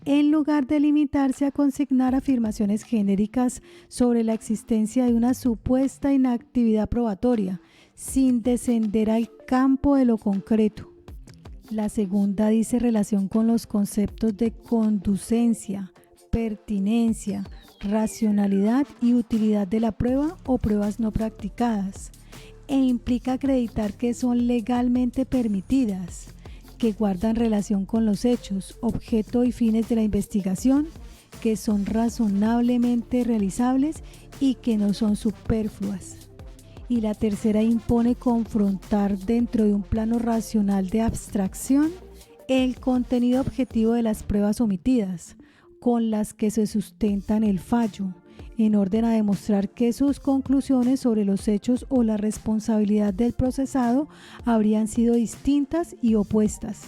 en lugar de limitarse a consignar afirmaciones genéricas sobre la existencia de una supuesta inactividad probatoria, sin descender al campo de lo concreto. La segunda dice relación con los conceptos de conducencia, pertinencia, racionalidad y utilidad de la prueba o pruebas no practicadas, e implica acreditar que son legalmente permitidas, que guardan relación con los hechos, objeto y fines de la investigación, que son razonablemente realizables y que no son superfluas. Y la tercera impone confrontar dentro de un plano racional de abstracción el contenido objetivo de las pruebas omitidas, con las que se sustentan el fallo, en orden a demostrar que sus conclusiones sobre los hechos o la responsabilidad del procesado habrían sido distintas y opuestas.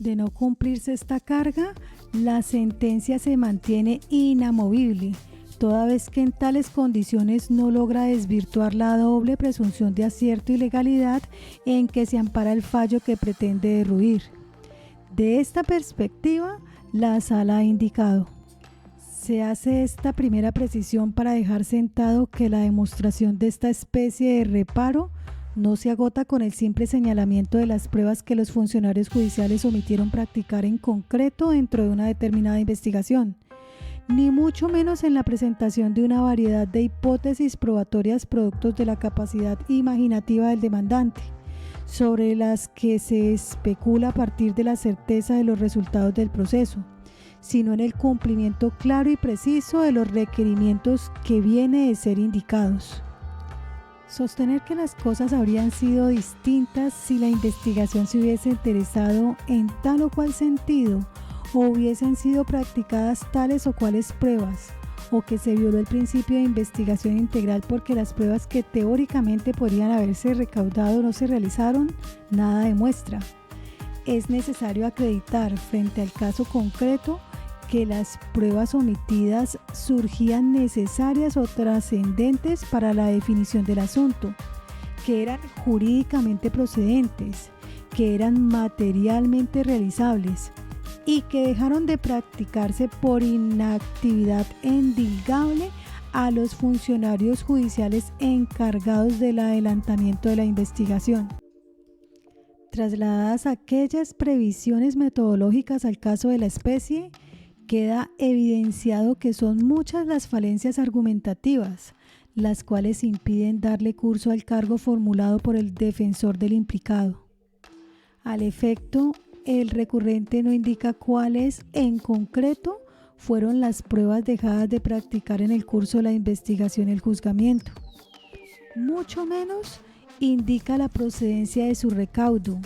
De no cumplirse esta carga, la sentencia se mantiene inamovible, toda vez que en tales condiciones no logra desvirtuar la doble presunción de acierto y legalidad en que se ampara el fallo que pretende derruir. De esta perspectiva, la Sala ha indicado: se hace esta primera precisión para dejar sentado que la demostración de esta especie de reparo no se agota con el simple señalamiento de las pruebas que los funcionarios judiciales omitieron practicar en concreto dentro de una determinada investigación, ni mucho menos en la presentación de una variedad de hipótesis probatorias productos de la capacidad imaginativa del demandante, sobre las que se especula a partir de la certeza de los resultados del proceso, sino en el cumplimiento claro y preciso de los requerimientos que viene de ser indicados. Sostener que las cosas habrían sido distintas si la investigación se hubiese interesado en tal o cual sentido, o hubiesen sido practicadas tales o cuales pruebas, o que se violó el principio de investigación integral porque las pruebas que teóricamente podrían haberse recaudado no se realizaron, nada demuestra. Es necesario acreditar frente al caso concreto que las pruebas omitidas surgían necesarias o trascendentes para la definición del asunto, que eran jurídicamente procedentes, que eran materialmente realizables y que dejaron de practicarse por inactividad endilgable a los funcionarios judiciales encargados del adelantamiento de la investigación. Trasladadas aquellas previsiones metodológicas al caso de la especie, queda evidenciado que son muchas las falencias argumentativas, las cuales impiden darle curso al cargo formulado por el defensor del implicado. Al efecto, el recurrente no indica cuáles en concreto fueron las pruebas dejadas de practicar en el curso de la investigación y el juzgamiento. Mucho menos indica la procedencia de su recaudo,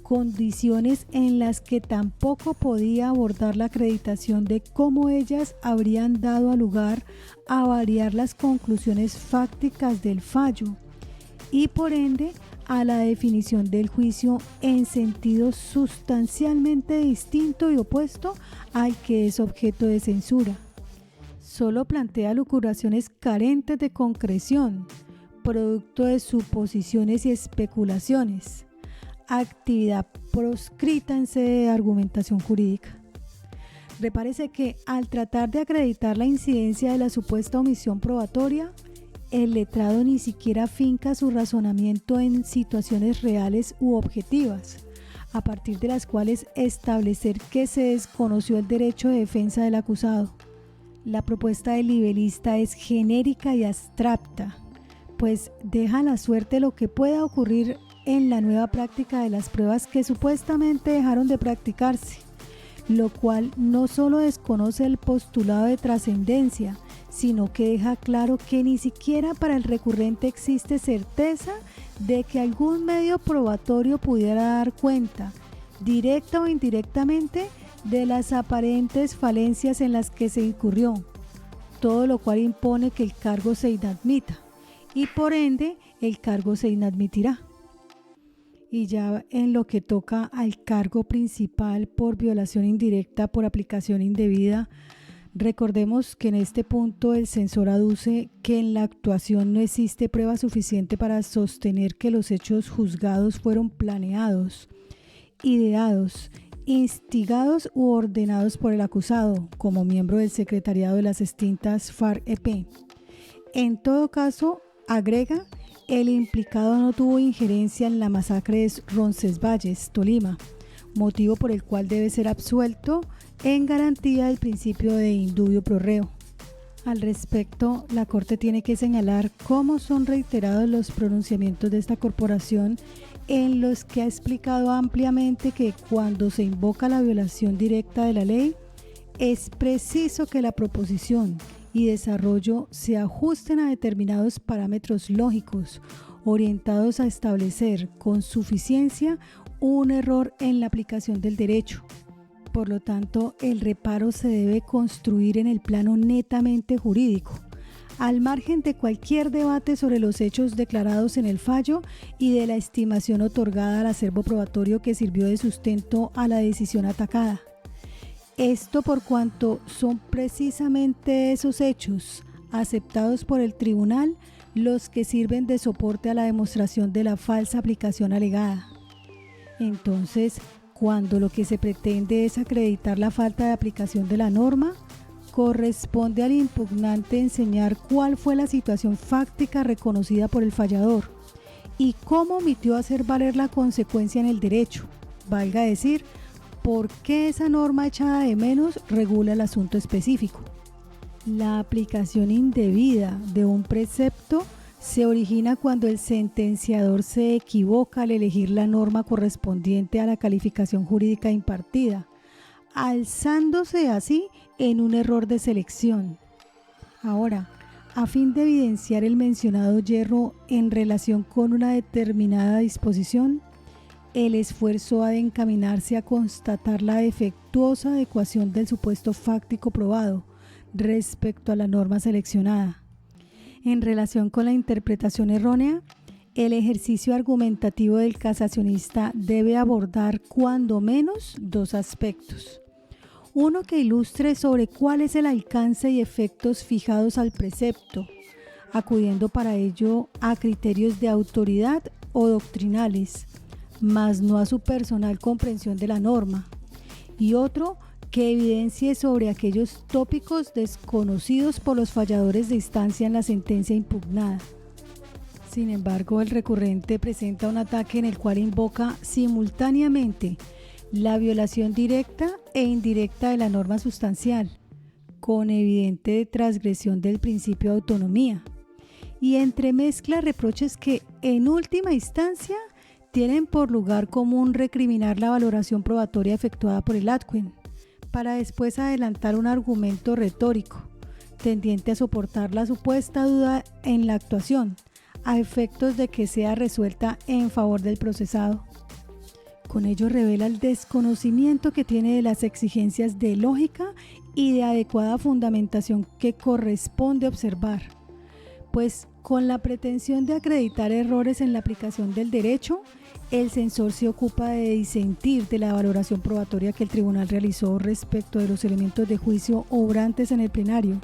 condiciones en las que tampoco podía abordar la acreditación de cómo ellas habrían dado lugar a variar las conclusiones fácticas del fallo y por ende a la definición del juicio en sentido sustancialmente distinto y opuesto al que es objeto de censura. Solo plantea lucubraciones carentes de concreción, producto de suposiciones y especulaciones, actividad proscrita en sede de argumentación jurídica. Repárese que al tratar de acreditar la incidencia de la supuesta omisión probatoria, el letrado ni siquiera finca su razonamiento en situaciones reales u objetivas, a partir de las cuales establecer que se desconoció el derecho de defensa del acusado. La propuesta del libelista es genérica y abstracta, pues deja a la suerte lo que pueda ocurrir en la nueva práctica de las pruebas que supuestamente dejaron de practicarse, lo cual no solo desconoce el postulado de trascendencia, sino que deja claro que ni siquiera para el recurrente existe certeza de que algún medio probatorio pudiera dar cuenta, directa o indirectamente, de las aparentes falencias en las que se incurrió, todo lo cual impone que el cargo se inadmita y por ende el cargo se inadmitirá. Y ya en lo que toca al cargo principal por violación indirecta por aplicación indebida, recordemos que en este punto el censor aduce que en la actuación no existe prueba suficiente para sostener que los hechos juzgados fueron planeados, ideados, instigados u ordenados por el acusado como miembro del secretariado de las extintas FARC-EP. En todo caso, agrega, el implicado no tuvo injerencia en la masacre de Roncesvalles, Tolima, motivo por el cual debe ser absuelto en garantía del principio de indubio pro reo. Al respecto, la Corte tiene que señalar cómo son reiterados los pronunciamientos de esta corporación en los que ha explicado ampliamente que cuando se invoca la violación directa de la ley, es preciso que la proposición y desarrollo se ajusten a determinados parámetros lógicos orientados a establecer con suficiencia un error en la aplicación del derecho. Por lo tanto, el reparo se debe construir en el plano netamente jurídico, al margen de cualquier debate sobre los hechos declarados en el fallo y de la estimación otorgada al acervo probatorio que sirvió de sustento a la decisión atacada. Esto por cuanto son precisamente esos hechos aceptados por el tribunal los que sirven de soporte a la demostración de la falsa aplicación alegada. Entonces, cuando lo que se pretende es acreditar la falta de aplicación de la norma, corresponde al impugnante enseñar cuál fue la situación fáctica reconocida por el fallador y cómo omitió hacer valer la consecuencia en el derecho, valga decir, por qué esa norma echada de menos regula el asunto específico. La aplicación indebida de un precepto se origina cuando el sentenciador se equivoca al elegir la norma correspondiente a la calificación jurídica impartida, alzándose así en un error de selección. Ahora, a fin de evidenciar el mencionado yerro en relación con una determinada disposición, el esfuerzo ha de encaminarse a constatar la defectuosa adecuación del supuesto fáctico probado respecto a la norma seleccionada. En relación con la interpretación errónea, el ejercicio argumentativo del casacionista debe abordar cuando menos dos aspectos. Uno que ilustre sobre cuál es el alcance y efectos fijados al precepto, acudiendo para ello a criterios de autoridad o doctrinales, mas no a su personal comprensión de la norma, y otro que evidencie sobre aquellos tópicos desconocidos por los falladores de instancia en la sentencia impugnada. Sin embargo, el recurrente presenta un ataque en el cual invoca simultáneamente la violación directa e indirecta de la norma sustancial, con evidente transgresión del principio de autonomía, y entremezcla reproches que, en última instancia, tienen por lugar común recriminar la valoración probatoria efectuada por el ADCUEN, para después adelantar un argumento retórico, tendiente a soportar la supuesta duda en la actuación, a efectos de que sea resuelta en favor del procesado. Con ello revela el desconocimiento que tiene de las exigencias de lógica y de adecuada fundamentación que corresponde observar, pues con la pretensión de acreditar errores en la aplicación del derecho, el censor se ocupa de disentir de la valoración probatoria que el tribunal realizó respecto de los elementos de juicio obrantes en el plenario,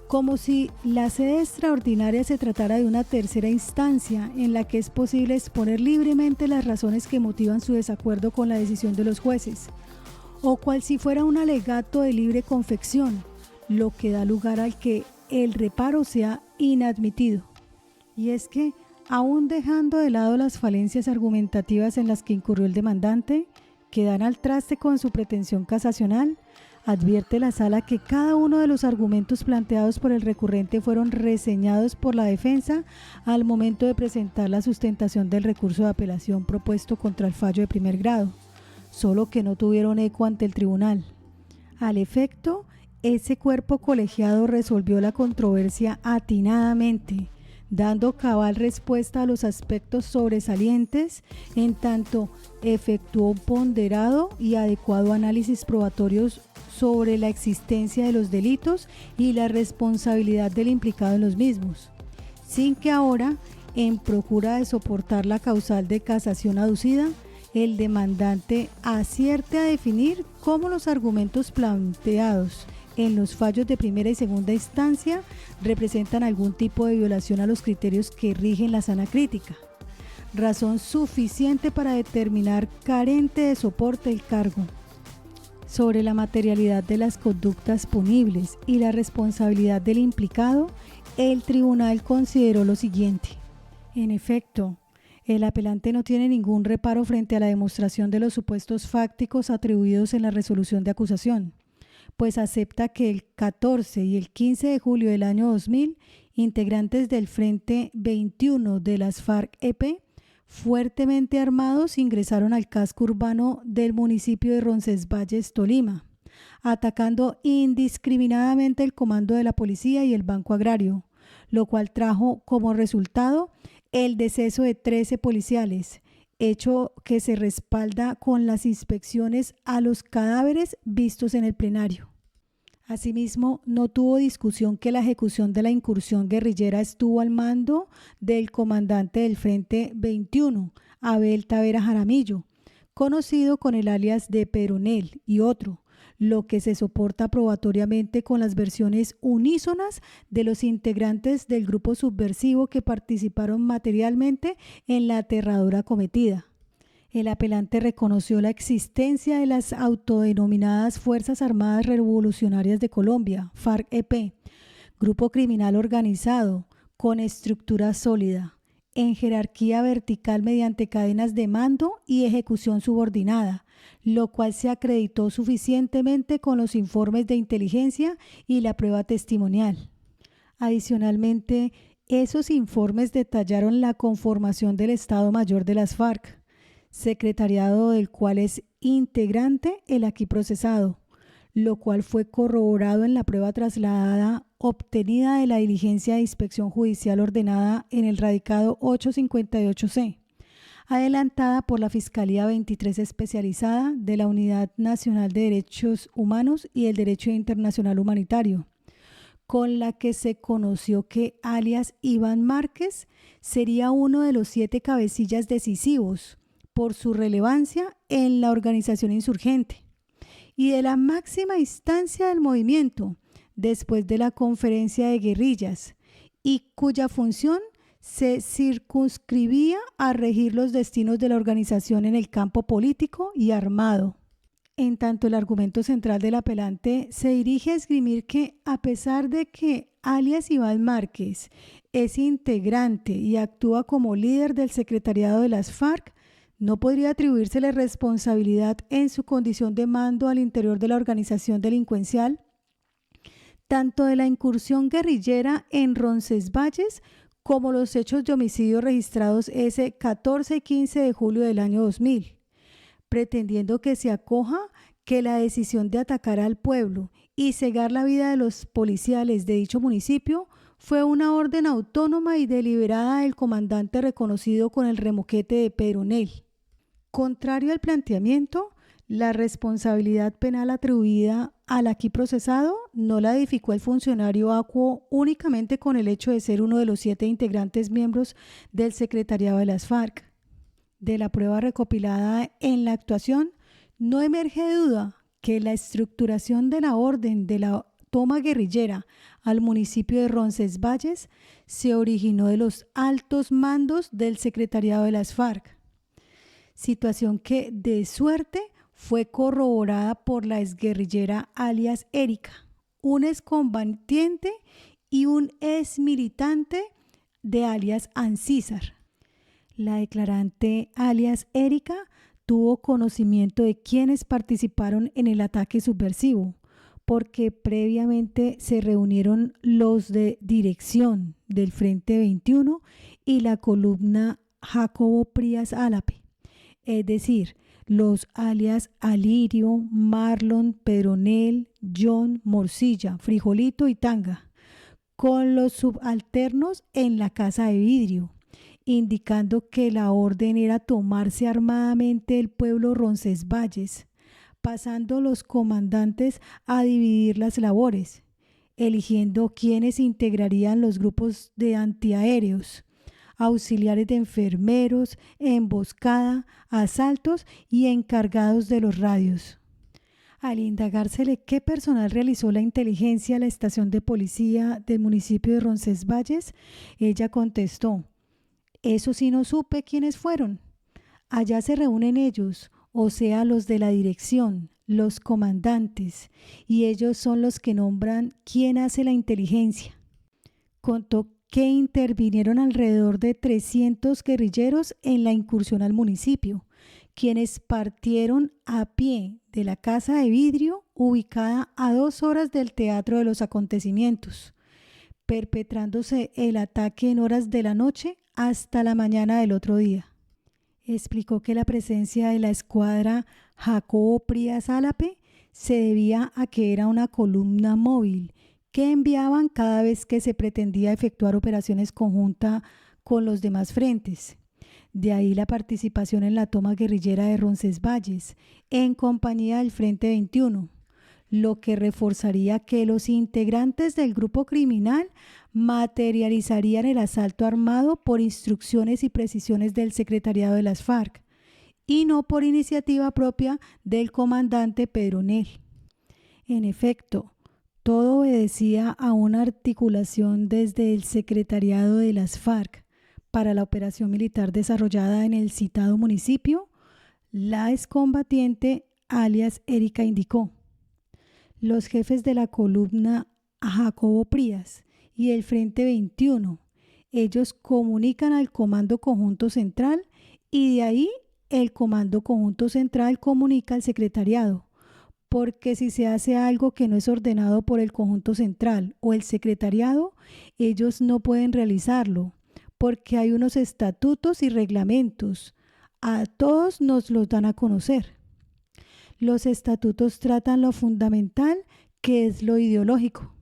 como si la sede extraordinaria se tratara de una tercera instancia en la que es posible exponer libremente las razones que motivan su desacuerdo con la decisión de los jueces, o cual si fuera un alegato de libre confección, lo que da lugar al que el reparo sea inadmitido. Y es que, aún dejando de lado las falencias argumentativas en las que incurrió el demandante, que dan al traste con su pretensión casacional, advierte la Sala que cada uno de los argumentos planteados por el recurrente fueron reseñados por la defensa al momento de presentar la sustentación del recurso de apelación propuesto contra el fallo de primer grado, solo que no tuvieron eco ante el tribunal. Al efecto, ese cuerpo colegiado resolvió la controversia atinadamente, dando cabal respuesta a los aspectos sobresalientes, en tanto efectuó un ponderado y adecuado análisis probatorios sobre la existencia de los delitos y la responsabilidad del implicado en los mismos, sin que ahora, en procura de soportar la causal de casación aducida, el demandante acierte a definir cómo los argumentos planteados en los fallos de primera y segunda instancia representan algún tipo de violación a los criterios que rigen la sana crítica, razón suficiente para determinar carente de soporte el cargo. Sobre la materialidad de las conductas punibles y la responsabilidad del implicado, el tribunal consideró lo siguiente. En efecto, el apelante no tiene ningún reparo frente a la demostración de los supuestos fácticos atribuidos en la resolución de acusación, pues acepta que el 14 y el 15 de julio del año 2000, integrantes del Frente 21 de las FARC-EP, fuertemente armados, ingresaron al casco urbano del municipio de Roncesvalles, Tolima, atacando indiscriminadamente el comando de la policía y el Banco Agrario, lo cual trajo como resultado el deceso de 13 policiales, hecho que se respalda con las inspecciones a los cadáveres vistos en el plenario. Asimismo, no tuvo discusión que la ejecución de la incursión guerrillera estuvo al mando del comandante del Frente 21, Abel Tavera Jaramillo, conocido con el alias de Peronel y otro, lo que se soporta probatoriamente con las versiones unísonas de los integrantes del grupo subversivo que participaron materialmente en la aterradora cometida. El apelante reconoció la existencia de las autodenominadas Fuerzas Armadas Revolucionarias de Colombia, FARC-EP, grupo criminal organizado, con estructura sólida, en jerarquía vertical mediante cadenas de mando y ejecución subordinada, lo cual se acreditó suficientemente con los informes de inteligencia y la prueba testimonial. Adicionalmente, esos informes detallaron la conformación del Estado Mayor de las FARC, secretariado del cual es integrante el aquí procesado, lo cual fue corroborado en la prueba trasladada obtenida de la diligencia de inspección judicial ordenada en el radicado 858C, adelantada por la Fiscalía 23 especializada de la Unidad Nacional de Derechos Humanos y el Derecho Internacional Humanitario, con la que se conoció que alias Iván Márquez sería uno de los 7 cabecillas decisivos por su relevancia en la organización insurgente y de la máxima instancia del movimiento después de la conferencia de guerrillas, y cuya función se circunscribía a regir los destinos de la organización en el campo político y armado. En tanto, el argumento central del apelante se dirige a esgrimir que, a pesar de que alias Iván Márquez es integrante y actúa como líder del secretariado de las FARC, no podría atribuírsele responsabilidad en su condición de mando al interior de la organización delincuencial, tanto de la incursión guerrillera en Roncesvalles como los hechos de homicidio registrados ese 14 y 15 de julio del año 2000, pretendiendo que se acoja que la decisión de atacar al pueblo y cegar la vida de los policiales de dicho municipio fue una orden autónoma y deliberada del comandante reconocido con el remoquete de Pedro Nel. Contrario al planteamiento, la responsabilidad penal atribuida al aquí procesado no la edificó el funcionario acuo únicamente con el hecho de ser uno de los 7 integrantes miembros del secretariado de las FARC. De la prueba recopilada en la actuación, no emerge duda que la estructuración de la orden de la toma guerrillera al municipio de Roncesvalles se originó de los altos mandos del secretariado de las FARC, situación que de suerte fue corroborada por la exguerrillera alias Erika, un excombatiente y un exmilitante de alias Ancísar. La declarante alias Erika tuvo conocimiento de quienes participaron en el ataque subversivo, porque previamente se reunieron los de dirección del Frente 21 y la columna Jacobo Prías Álape, es decir, los alias Alirio, Marlon, Pedronel, John, Morcilla, Frijolito y Tanga, con los subalternos en la casa de vidrio, indicando que la orden era tomarse armadamente el pueblo Roncesvalles, pasando los comandantes a dividir las labores, eligiendo quienes integrarían los grupos de antiaéreos, auxiliares de enfermeros, emboscada, asaltos y encargados de los radios. Al indagársele qué personal realizó la inteligencia a la estación de policía del municipio de Roncesvalles, ella contestó: eso sí no supe quiénes fueron. Allá se reúnen ellos, o sea, los de la dirección, los comandantes, y ellos son los que nombran quién hace la inteligencia. Contó que intervinieron alrededor de 300 guerrilleros en la incursión al municipio, quienes partieron a pie de la casa de vidrio ubicada a 2 horas del teatro de los acontecimientos, perpetrándose el ataque en horas de la noche hasta la mañana del otro día. Explicó que la presencia de la escuadra Jacobo Prías Álape se debía a que era una columna móvil que enviaban cada vez que se pretendía efectuar operaciones conjuntas con los demás frentes. De ahí la participación en la toma guerrillera de Roncesvalles en compañía del Frente 21, lo que reforzaría que los integrantes del grupo criminal materializarían el asalto armado por instrucciones y precisiones del secretariado de las FARC y no por iniciativa propia del comandante Pedronel. En efecto, todo obedecía a una articulación desde el secretariado de las FARC para la operación militar desarrollada en el citado municipio. La excombatiente alias Erika indicó: los jefes de la columna Jacobo Prías y el Frente 21, ellos comunican al Comando Conjunto Central y de ahí el Comando Conjunto Central comunica al secretariado, porque si se hace algo que no es ordenado por el Conjunto Central o el secretariado, ellos no pueden realizarlo, porque hay unos estatutos y reglamentos. A todos nos los dan a conocer. Los estatutos tratan lo fundamental, que es lo ideológico.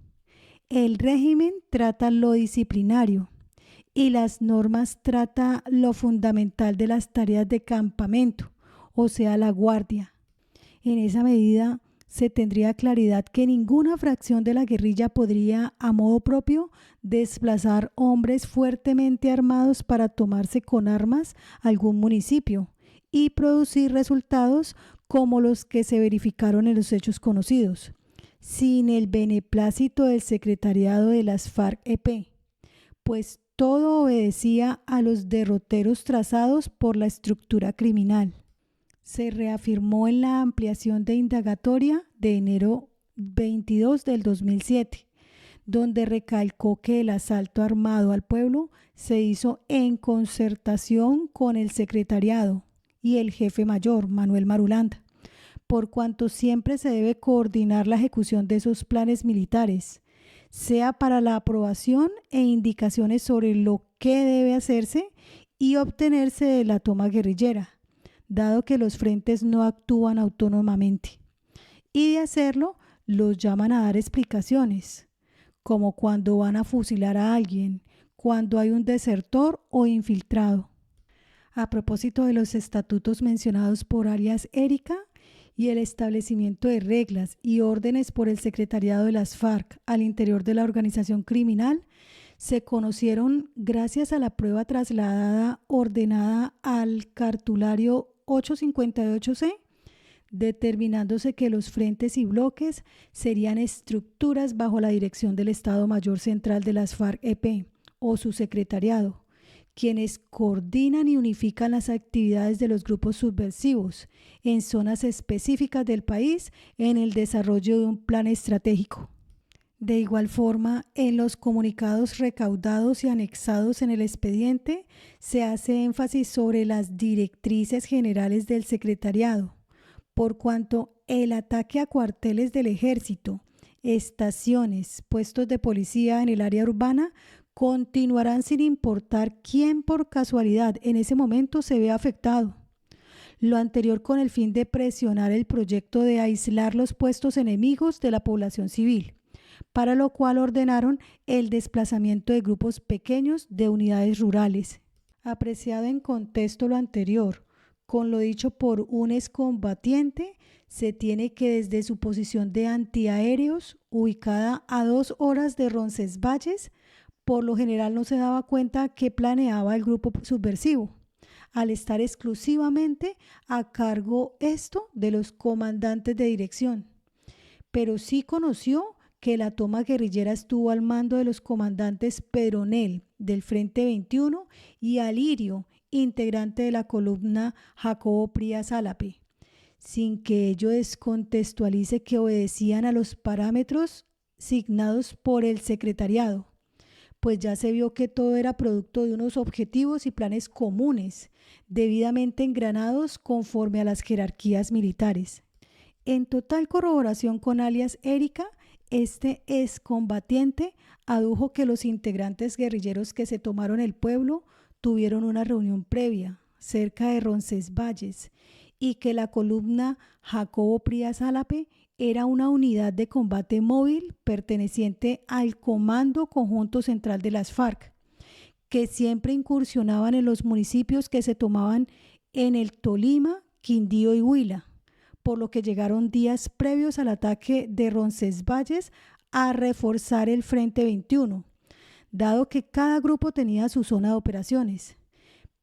El régimen trata lo disciplinario y las normas trata lo fundamental de las tareas de campamento, o sea, la guardia. En esa medida se tendría claridad que ninguna fracción de la guerrilla podría, a modo propio, desplazar hombres fuertemente armados para tomarse con armas algún municipio y producir resultados como los que se verificaron en los hechos conocidos, sin el beneplácito del secretariado de las FARC-EP, pues todo obedecía a los derroteros trazados por la estructura criminal. Se reafirmó en la ampliación de indagatoria de enero 22 del 2007, donde recalcó que el asalto armado al pueblo se hizo en concertación con el secretariado y el jefe mayor, Manuel Marulanda, por cuanto siempre se debe coordinar la ejecución de esos planes militares, sea para la aprobación e indicaciones sobre lo que debe hacerse y obtenerse de la toma guerrillera, dado que los frentes no actúan autónomamente. Y de hacerlo, los llaman a dar explicaciones, como cuando van a fusilar a alguien, cuando hay un desertor o infiltrado. A propósito de los estatutos mencionados por Arias Erika y el establecimiento de reglas y órdenes por el secretariado de las FARC al interior de la organización criminal, se conocieron gracias a la prueba trasladada ordenada al cartulario 858C, determinándose que los frentes y bloques serían estructuras bajo la dirección del Estado Mayor Central de las FARC-EP o su secretariado, quienes coordinan y unifican las actividades de los grupos subversivos en zonas específicas del país en el desarrollo de un plan estratégico. De igual forma, en los comunicados recaudados y anexados en el expediente se hace énfasis sobre las directrices generales del secretariado, por cuanto el ataque a cuarteles del ejército, estaciones, puestos de policía en el área urbana continuarán sin importar quién por casualidad en ese momento se vea afectado. Lo anterior con el fin de presionar el proyecto de aislar los puestos enemigos de la población civil, para lo cual ordenaron el desplazamiento de grupos pequeños de unidades rurales. Apreciado en contexto lo anterior, con lo dicho por un excombatiente, se tiene que desde su posición de antiaéreos, ubicada a 2 horas de Roncesvalles, por lo general no se daba cuenta qué planeaba el grupo subversivo, al estar exclusivamente a cargo esto de los comandantes de dirección. Pero sí conoció que la toma guerrillera estuvo al mando de los comandantes Pedronel, del Frente 21, y Alirio, integrante de la columna Jacobo Prías Álape, sin que ello descontextualice que obedecían a los parámetros signados por el secretariado, pues ya se vio que todo era producto de unos objetivos y planes comunes, debidamente engranados conforme a las jerarquías militares. En total corroboración con alias Erika, este excombatiente adujo que los integrantes guerrilleros que se tomaron el pueblo tuvieron una reunión previa cerca de Roncesvalles y que la columna Jacobo Prías Álape era una unidad de combate móvil perteneciente al Comando Conjunto Central de las FARC, que siempre incursionaban en los municipios que se tomaban en el Tolima, Quindío y Huila, por lo que llegaron días previos al ataque de Roncesvalles a reforzar el Frente 21, dado que cada grupo tenía su zona de operaciones.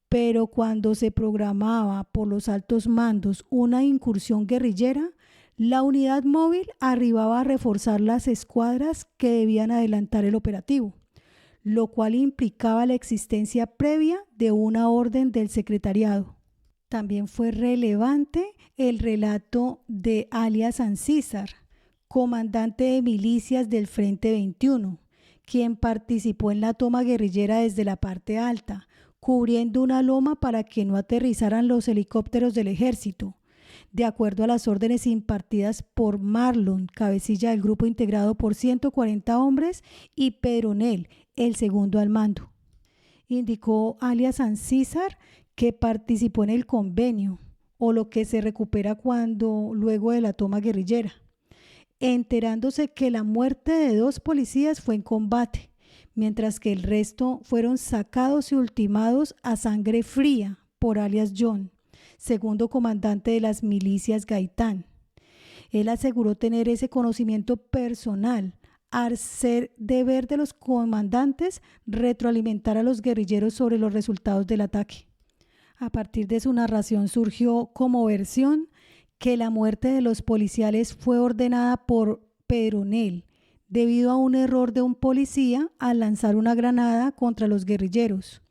Pero cuando se programaba por los altos mandos una incursión guerrillera, la unidad móvil arribaba a reforzar las escuadras que debían adelantar el operativo, lo cual implicaba la existencia previa de una orden del secretariado. También fue relevante el relato de alias Ancísar, comandante de milicias del Frente 21, quien participó en la toma guerrillera desde la parte alta, cubriendo una loma para que no aterrizaran los helicópteros del ejército, de acuerdo a las órdenes impartidas por Marlon, cabecilla del grupo integrado por 140 hombres, y Pedronel, el segundo al mando. Indicó alias Ancísar que participó en el convenio, o lo que se recupera cuando luego de la toma guerrillera, enterándose que la muerte de 2 policías fue en combate, mientras que el resto fueron sacados y ultimados a sangre fría por alias John, segundo comandante de las milicias Gaitán. Él aseguró tener ese conocimiento personal, al ser deber de los comandantes retroalimentar a los guerrilleros sobre los resultados del ataque. A partir de su narración surgió como versión que la muerte de los policiales fue ordenada por Pedronel debido a un error de un policía al lanzar una granada contra los guerrilleros,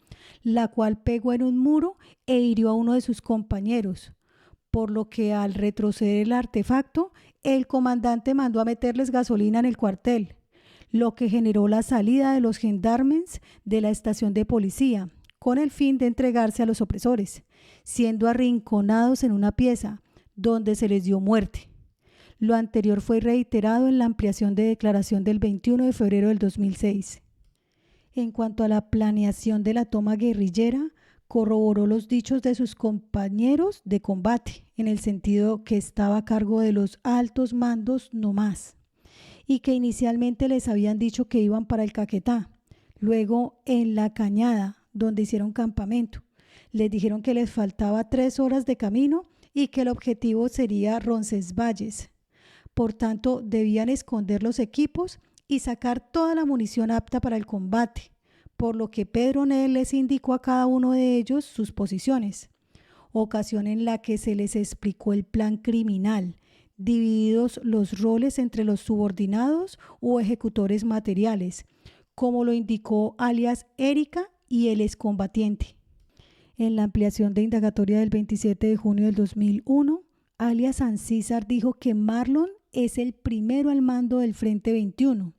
la cual pegó en un muro e hirió a uno de sus compañeros, por lo que al retroceder el artefacto, el comandante mandó a meterles gasolina en el cuartel, lo que generó la salida de los gendarmes de la estación de policía, con el fin de entregarse a los opresores, siendo arrinconados en una pieza, donde se les dio muerte. Lo anterior fue reiterado en la ampliación de declaración del 21 de febrero del 2006. En cuanto a la planeación de la toma guerrillera, corroboró los dichos de sus compañeros de combate, en el sentido que estaba a cargo de los altos mandos no más, y que inicialmente les habían dicho que iban para el Caquetá, luego en La Cañada, donde hicieron campamento. Les dijeron que les faltaba 3 horas de camino y que el objetivo sería Roncesvalles. Por tanto, debían esconder los equipos y sacar toda la munición apta para el combate, por lo que Pedronel les indicó a cada uno de ellos sus posiciones, ocasión en la que se les explicó el plan criminal, divididos los roles entre los subordinados o ejecutores materiales, como lo indicó alias Erika y el excombatiente. En la ampliación de indagatoria del 27 de junio del 2001, alias Ancísar dijo que Marlon es el primero al mando del Frente 21,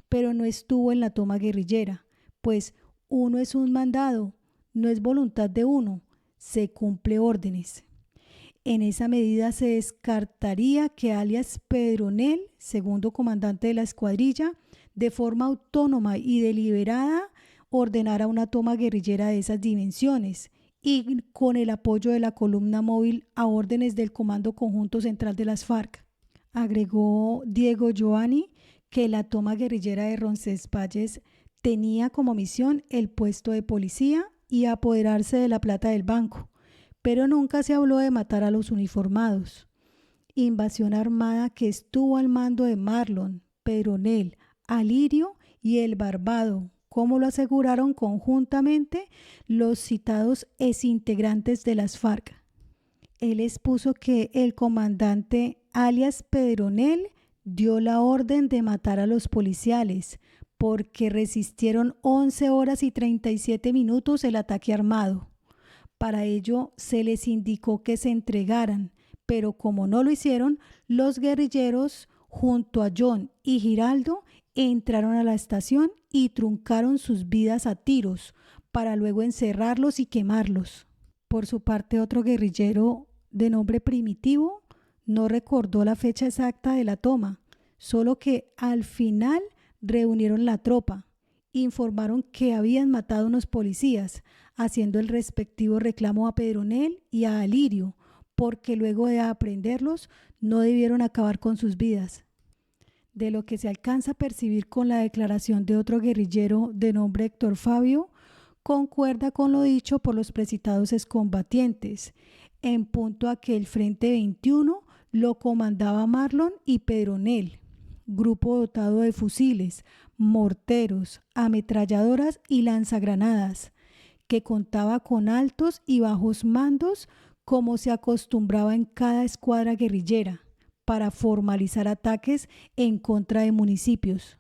pero no estuvo en la toma guerrillera, pues uno es un mandado, no es voluntad de uno, se cumple órdenes. En esa medida se descartaría que alias Pedronel, segundo comandante de la escuadrilla, de forma autónoma y deliberada ordenara una toma guerrillera de esas dimensiones y con el apoyo de la columna móvil a órdenes del Comando Conjunto Central de las FARC. Agregó Diego Giovanni que la toma guerrillera de Roncesvalles tenía como misión el puesto de policía y apoderarse de la plata del banco, pero nunca se habló de matar a los uniformados. Invasión armada que estuvo al mando de Marlon, Pedronel, Alirio y el Barbado, como lo aseguraron conjuntamente los citados exintegrantes de las FARC. Él expuso que el comandante alias Pedronel dio la orden de matar a los policiales porque resistieron 11 horas y 37 minutos el ataque armado. Para ello se les indicó que se entregaran, pero como no lo hicieron, los guerrilleros junto a John y Giraldo entraron a la estación y truncaron sus vidas a tiros para luego encerrarlos y quemarlos. Por su parte, otro guerrillero de nombre Primitivo no recordó la fecha exacta de la toma, solo que al final reunieron la tropa, informaron que habían matado a unos policías, haciendo el respectivo reclamo a Pedronel y a Alirio, porque luego de aprenderlos no debieron acabar con sus vidas. De lo que se alcanza a percibir con la declaración de otro guerrillero de nombre Héctor Fabio, concuerda con lo dicho por los precitados excombatientes, en punto a que el Frente 21 lo comandaba Marlon y Pedronel, grupo dotado de fusiles, morteros, ametralladoras y lanzagranadas, que contaba con altos y bajos mandos como se acostumbraba en cada escuadra guerrillera, para formalizar ataques en contra de municipios.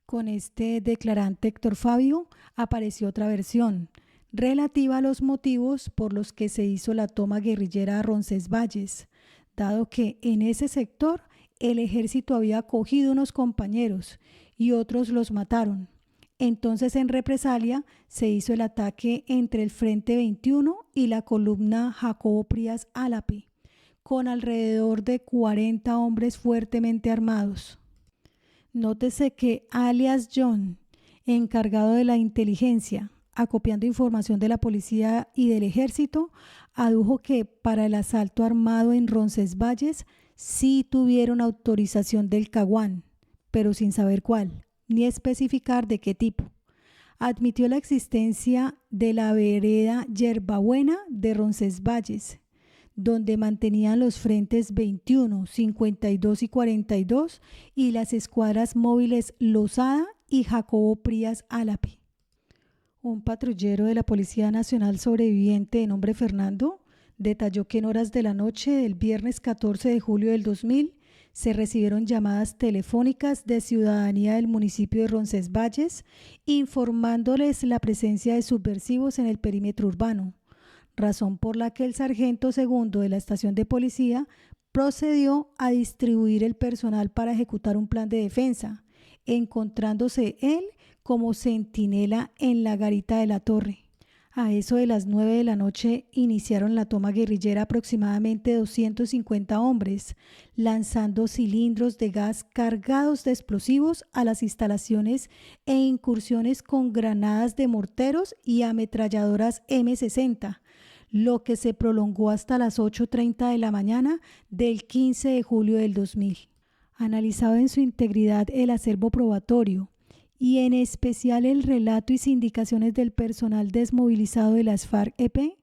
Con este declarante Héctor Fabio apareció otra versión, relativa a los motivos por los que se hizo la toma guerrillera a Roncesvalles, dado que en ese sector el ejército había cogido unos compañeros y otros los mataron. Entonces, en represalia, se hizo el ataque entre el Frente 21 y la columna Jacobo Prías Álape, con alrededor de 40 hombres fuertemente armados. Nótese que alias John, encargado de la inteligencia, acopiando información de la policía y del ejército, adujo que para el asalto armado en Roncesvalles sí tuvieron autorización del Caguán, pero sin saber cuál, ni especificar de qué tipo. Admitió la existencia de la vereda Yerbabuena de Roncesvalles, donde mantenían los frentes 21, 52 y 42 y las escuadras móviles Lozada y Jacobo Prías Álape. Un patrullero de la Policía Nacional sobreviviente de nombre Fernando detalló que en horas de la noche del viernes 14 de julio del 2000 se recibieron llamadas telefónicas de ciudadanía del municipio de Roncesvalles informándoles la presencia de subversivos en el perímetro urbano, razón por la que el sargento segundo de la estación de policía procedió a distribuir el personal para ejecutar un plan de defensa, encontrándose él como centinela en la garita de la torre. A eso de las 9 de la noche iniciaron la toma guerrillera aproximadamente 250 hombres, lanzando cilindros de gas cargados de explosivos a las instalaciones e incursiones con granadas de morteros y ametralladoras M60, lo que se prolongó hasta las 8:30 de la mañana del 15 de julio del 2000. Analizado en su integridad el acervo probatorio, y en especial el relato y sindicaciones del personal desmovilizado de las FARC-EP,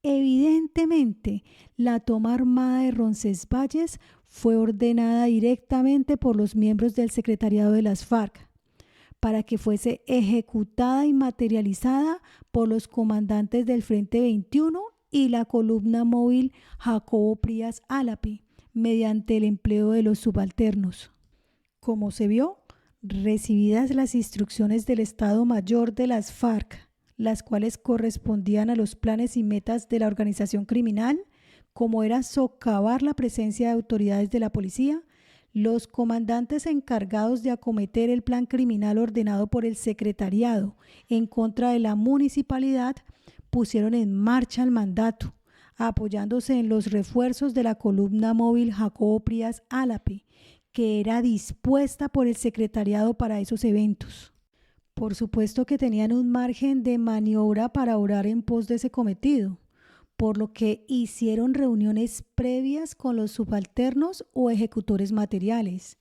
evidentemente la toma armada de Roncesvalles fue ordenada directamente por los miembros del secretariado de las FARC para que fuese ejecutada y materializada por los comandantes del Frente 21 y la columna móvil Jacobo Prías Álape, mediante el empleo de los subalternos. Como se vio, recibidas las instrucciones del Estado Mayor de las FARC, las cuales correspondían a los planes y metas de la organización criminal, como era socavar la presencia de autoridades de la policía, los comandantes encargados de acometer el plan criminal ordenado por el secretariado en contra de la municipalidad pusieron en marcha el mandato, apoyándose en los refuerzos de la columna móvil Jacobo Prías Álape, que era dispuesta por el secretariado para esos eventos. Por supuesto que tenían un margen de maniobra para orar en pos de ese cometido, por lo que hicieron reuniones previas con los subalternos o ejecutores materiales.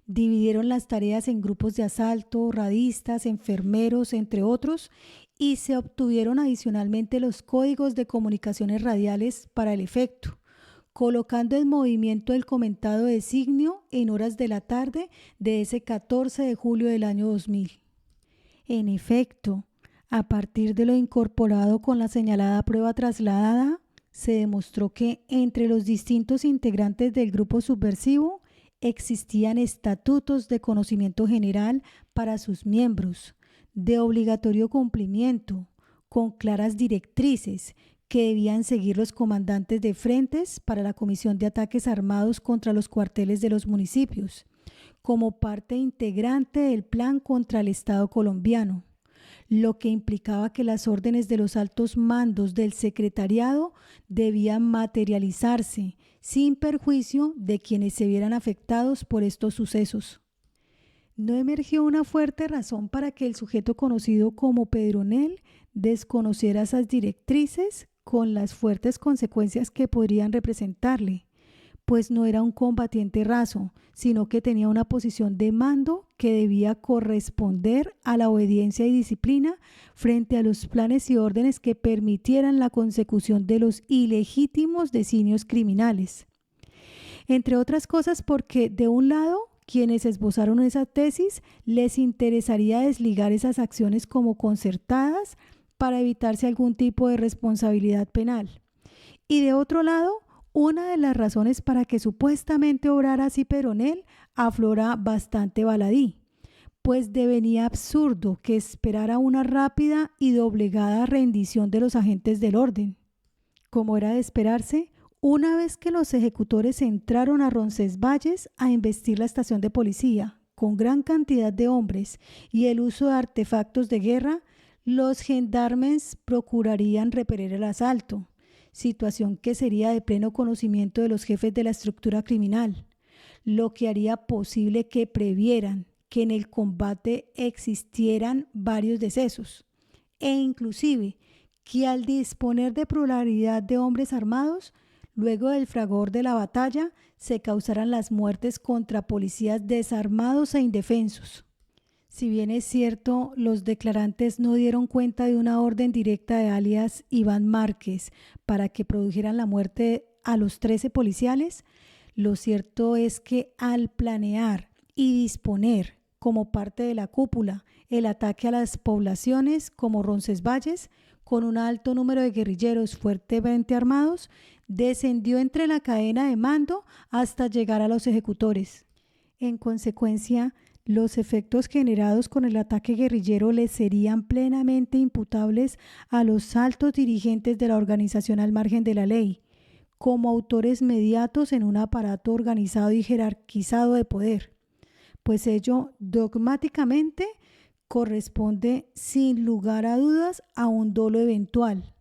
Dividieron las tareas en grupos de asalto, radistas, enfermeros, entre otros, y se obtuvieron adicionalmente los códigos de comunicaciones radiales para el efecto, colocando en movimiento el comentado designio en horas de la tarde de ese 14 de julio del año 2000. En efecto, a partir de lo incorporado con la señalada prueba trasladada, se demostró que entre los distintos integrantes del grupo subversivo existían estatutos de conocimiento general para sus miembros, de obligatorio cumplimiento, con claras directrices que debían seguir los comandantes de frentes para la comisión de ataques armados contra los cuarteles de los municipios, como parte integrante del plan contra el Estado colombiano, lo que implicaba que las órdenes de los altos mandos del secretariado debían materializarse sin perjuicio de quienes se vieran afectados por estos sucesos. No emergió una fuerte razón para que el sujeto conocido como Pedronel desconociera esas directrices con las fuertes consecuencias que podrían representarle, pues no era un combatiente raso, sino que tenía una posición de mando que debía corresponder a la obediencia y disciplina frente a los planes y órdenes que permitieran la consecución de los ilegítimos designios criminales. Entre otras cosas porque, de un lado, quienes esbozaron esa tesis les interesaría desligar esas acciones como concertadas para evitarse algún tipo de responsabilidad penal. Y de otro lado, una de las razones para que supuestamente obrara así Pedronel aflora bastante baladí, pues devenía absurdo que esperara una rápida y doblegada rendición de los agentes del orden. Como era de esperarse, una vez que los ejecutores entraron a Roncesvalles a investir la estación de policía con gran cantidad de hombres y el uso de artefactos de guerra, los gendarmes procurarían repeler el asalto, situación que sería de pleno conocimiento de los jefes de la estructura criminal, lo que haría posible que previeran que en el combate existieran varios decesos e inclusive que al disponer de pluralidad de hombres armados, luego del fragor de la batalla, se causaran las muertes contra policías desarmados e indefensos. Si bien es cierto, los declarantes no dieron cuenta de una orden directa de alias Iván Márquez para que produjeran la muerte a los 13 policiales, lo cierto es que al planear y disponer como parte de la cúpula el ataque a las poblaciones como Roncesvalles, con un alto número de guerrilleros fuertemente armados, descendió entre la cadena de mando hasta llegar a los ejecutores. En consecuencia, los efectos generados con el ataque guerrillero les serían plenamente imputables a los altos dirigentes de la organización al margen de la ley, como autores mediatos en un aparato organizado y jerarquizado de poder, pues ello dogmáticamente corresponde sin lugar a dudas a un dolo eventual,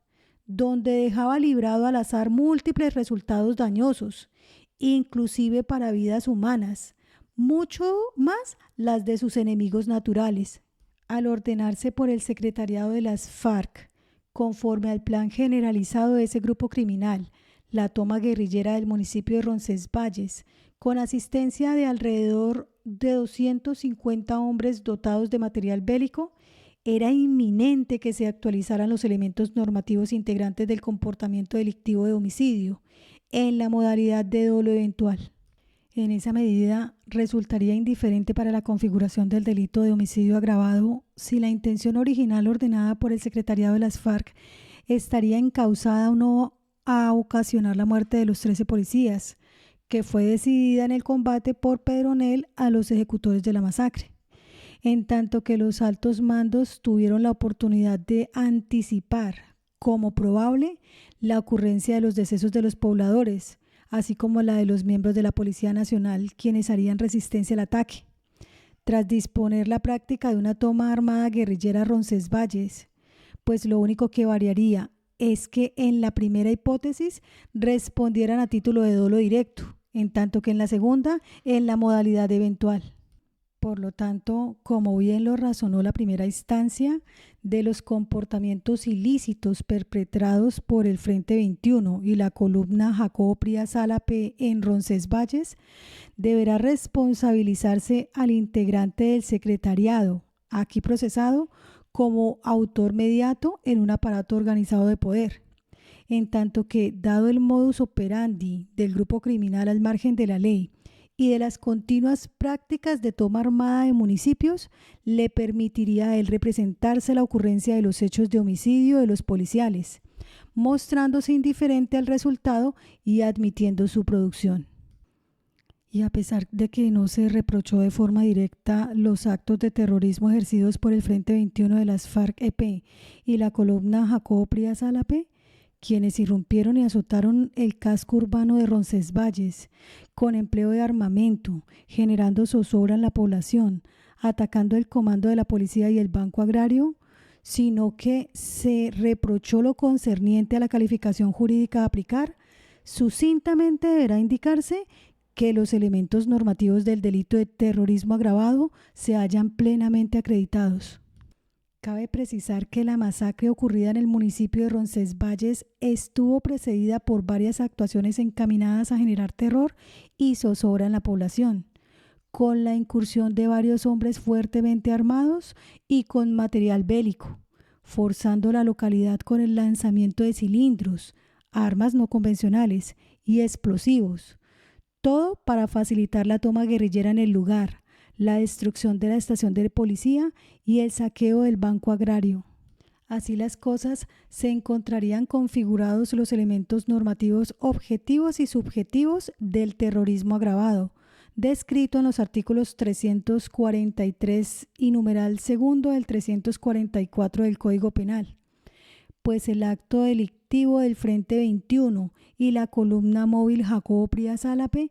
donde dejaba librado al azar múltiples resultados dañosos, inclusive para vidas humanas, mucho más las de sus enemigos naturales. Al ordenarse por el secretariado de las FARC, conforme al plan generalizado de ese grupo criminal, la toma guerrillera del municipio de Roncesvalles, con asistencia de alrededor de 250 hombres dotados de material bélico, era inminente que se actualizaran los elementos normativos integrantes del comportamiento delictivo de homicidio en la modalidad de dolo eventual. En esa medida, resultaría indiferente para la configuración del delito de homicidio agravado si la intención original ordenada por el secretariado de las FARC estaría encausada o no a ocasionar la muerte de los 13 policías, que fue decidida en el combate por Pedronel a los ejecutores de la masacre, en tanto que los altos mandos tuvieron la oportunidad de anticipar como probable la ocurrencia de los decesos de los pobladores, así como la de los miembros de la Policía Nacional, quienes harían resistencia al ataque. Tras disponer la práctica de una toma armada guerrillera a Roncesvalles, pues lo único que variaría es que en la primera hipótesis respondieran a título de dolo directo, en tanto que en la segunda, en la modalidad eventual. Por lo tanto, como bien lo razonó la primera instancia, de los comportamientos ilícitos perpetrados por el Frente 21 y la columna Jacobo Prías Álave en Roncesvalles, deberá responsabilizarse al integrante del secretariado, aquí procesado, como autor mediato en un aparato organizado de poder, en tanto que, dado el modus operandi del grupo criminal al margen de la ley y de las continuas prácticas de toma armada de municipios, le permitiría a él representarse la ocurrencia de los hechos de homicidio de los policiales, mostrándose indiferente al resultado y admitiendo su producción. Y a pesar de que no se reprochó de forma directa los actos de terrorismo ejercidos por el Frente 21 de las FARC-EP y la columna Jacobo Prías Álave, quienes irrumpieron y azotaron el casco urbano de Roncesvalles con empleo de armamento, generando zozobra en la población, atacando el comando de la policía y el Banco Agrario, sino que se reprochó lo concerniente a la calificación jurídica a aplicar, sucintamente deberá indicarse que los elementos normativos del delito de terrorismo agravado se hallan plenamente acreditados. Cabe precisar que la masacre ocurrida en el municipio de Roncesvalles estuvo precedida por varias actuaciones encaminadas a generar terror y zozobra en la población, con la incursión de varios hombres fuertemente armados y con material bélico, forzando la localidad con el lanzamiento de cilindros, armas no convencionales y explosivos, todo para facilitar la toma guerrillera en el lugar, la destrucción de la estación de policía y el saqueo del Banco Agrario. Así las cosas, se encontrarían configurados los elementos normativos objetivos y subjetivos del terrorismo agravado, descrito en los artículos 343 y numeral segundo del 344 del Código Penal, pues el acto delictivo del Frente 21 y la columna móvil Jacobo Prías Álave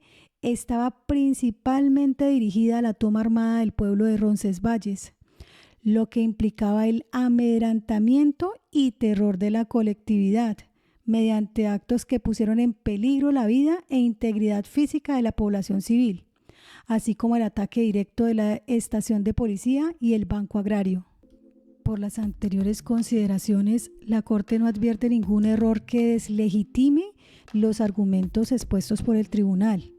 estaba principalmente dirigida a la toma armada del pueblo de Roncesvalles, lo que implicaba el amedrentamiento y terror de la colectividad, mediante actos que pusieron en peligro la vida e integridad física de la población civil, así como el ataque directo de la estación de policía y el Banco Agrario. Por las anteriores consideraciones, la Corte no advierte ningún error que deslegitime los argumentos expuestos por el tribunal,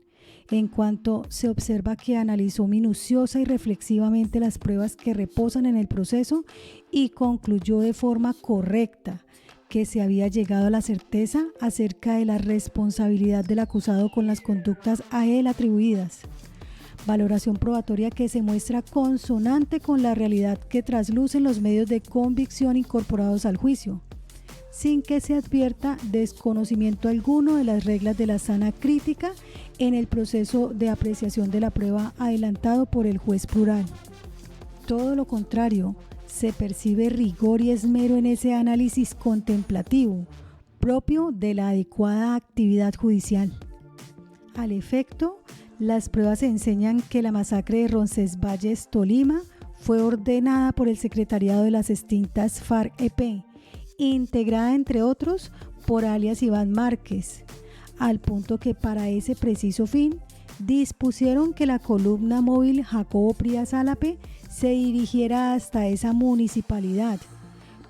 en cuanto se observa que analizó minuciosa y reflexivamente las pruebas que reposan en el proceso y concluyó de forma correcta que se había llegado a la certeza acerca de la responsabilidad del acusado con las conductas a él atribuidas. Valoración probatoria que se muestra consonante con la realidad que traslucen los medios de convicción incorporados al juicio, sin que se advierta desconocimiento alguno de las reglas de la sana crítica en el proceso de apreciación de la prueba adelantado por el juez plural. Todo lo contrario, se percibe rigor y esmero en ese análisis contemplativo, propio de la adecuada actividad judicial. Al efecto, las pruebas enseñan que la masacre de Roncesvalles, Tolima, fue ordenada por el secretariado de las extintas FARC-EP, integrada entre otros por alias Iván Márquez, al punto que para ese preciso fin dispusieron que la columna móvil Jacobo Prías Álape se dirigiera hasta esa municipalidad,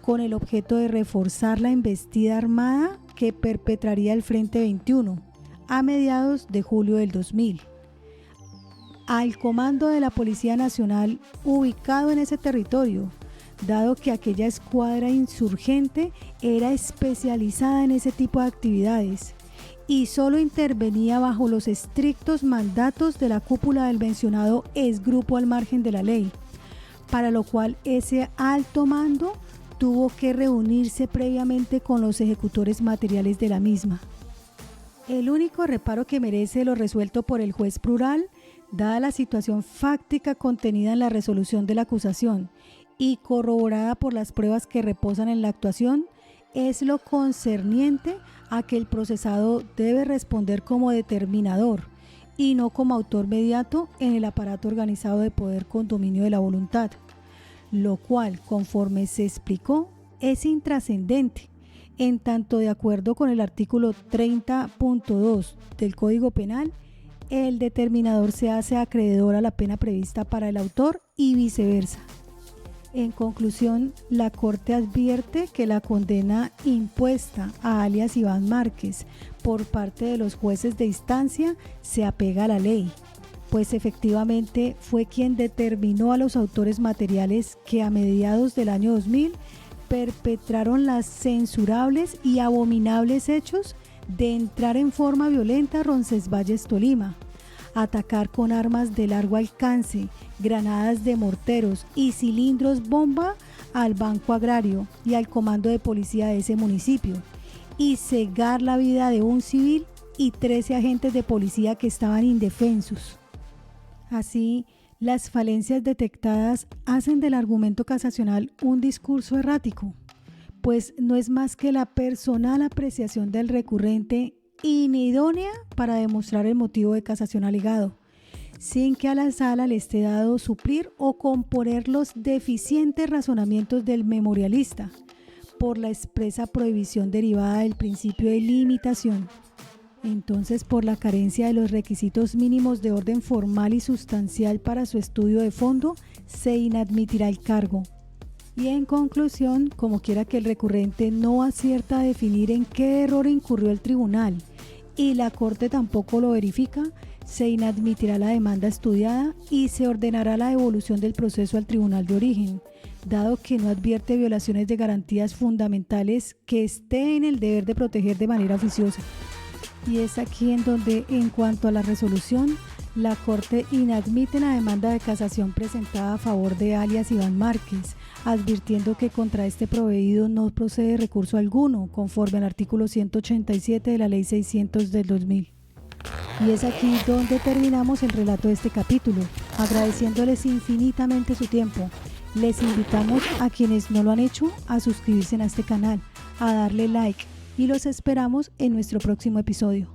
con el objeto de reforzar la embestida armada que perpetraría el Frente 21 a mediados de julio del 2000. Al comando de la Policía Nacional ubicado en ese territorio, dado que aquella escuadra insurgente era especializada en ese tipo de actividades y solo intervenía bajo los estrictos mandatos de la cúpula del mencionado exgrupo al margen de la ley, para lo cual ese alto mando tuvo que reunirse previamente con los ejecutores materiales de la misma. El único reparo que merece lo resuelto por el juez plural, dada la situación fáctica contenida en la resolución de la acusación y corroborada por las pruebas que reposan en la actuación, es lo concerniente a que el procesado debe responder como determinador y no como autor mediato en el aparato organizado de poder con dominio de la voluntad, lo cual, conforme se explicó, es intrascendente, en tanto de acuerdo con el artículo 30.2 del Código Penal, el determinador se hace acreedor a la pena prevista para el autor y viceversa. En conclusión, la Corte advierte que la condena impuesta a alias Iván Márquez por parte de los jueces de instancia se apega a la ley, pues efectivamente fue quien determinó a los autores materiales que a mediados del año 2000 perpetraron las censurables y abominables hechos de entrar en forma violenta a Roncesvalles, Tolima, atacar con armas de largo alcance, granadas de morteros y cilindros bomba al Banco Agrario y al comando de policía de ese municipio, y cegar la vida de un civil y 13 agentes de policía que estaban indefensos. Así, las falencias detectadas hacen del argumento casacional un discurso errático, pues no es más que la personal apreciación del recurrente inidónea para demostrar el motivo de casación alegado, sin que a la sala le esté dado suplir o componer los deficientes razonamientos del memorialista, por la expresa prohibición derivada del principio de limitación. Entonces, por la carencia de los requisitos mínimos de orden formal y sustancial para su estudio de fondo, se inadmitirá el cargo. Y en conclusión, como quiera que el recurrente no acierta a definir en qué error incurrió el tribunal y la Corte tampoco lo verifica, se inadmitirá la demanda estudiada y se ordenará la devolución del proceso al tribunal de origen, dado que no advierte violaciones de garantías fundamentales que esté en el deber de proteger de manera oficiosa. Y es aquí en donde, en cuanto a la resolución, la Corte inadmite la demanda de casación presentada a favor de alias Iván Márquez, advirtiendo que contra este proveído no procede recurso alguno, conforme al artículo 187 de la Ley 600 del 2000. Y es aquí donde terminamos el relato de este capítulo, agradeciéndoles infinitamente su tiempo. Les invitamos a quienes no lo han hecho a suscribirse a este canal, a darle like, y los esperamos en nuestro próximo episodio.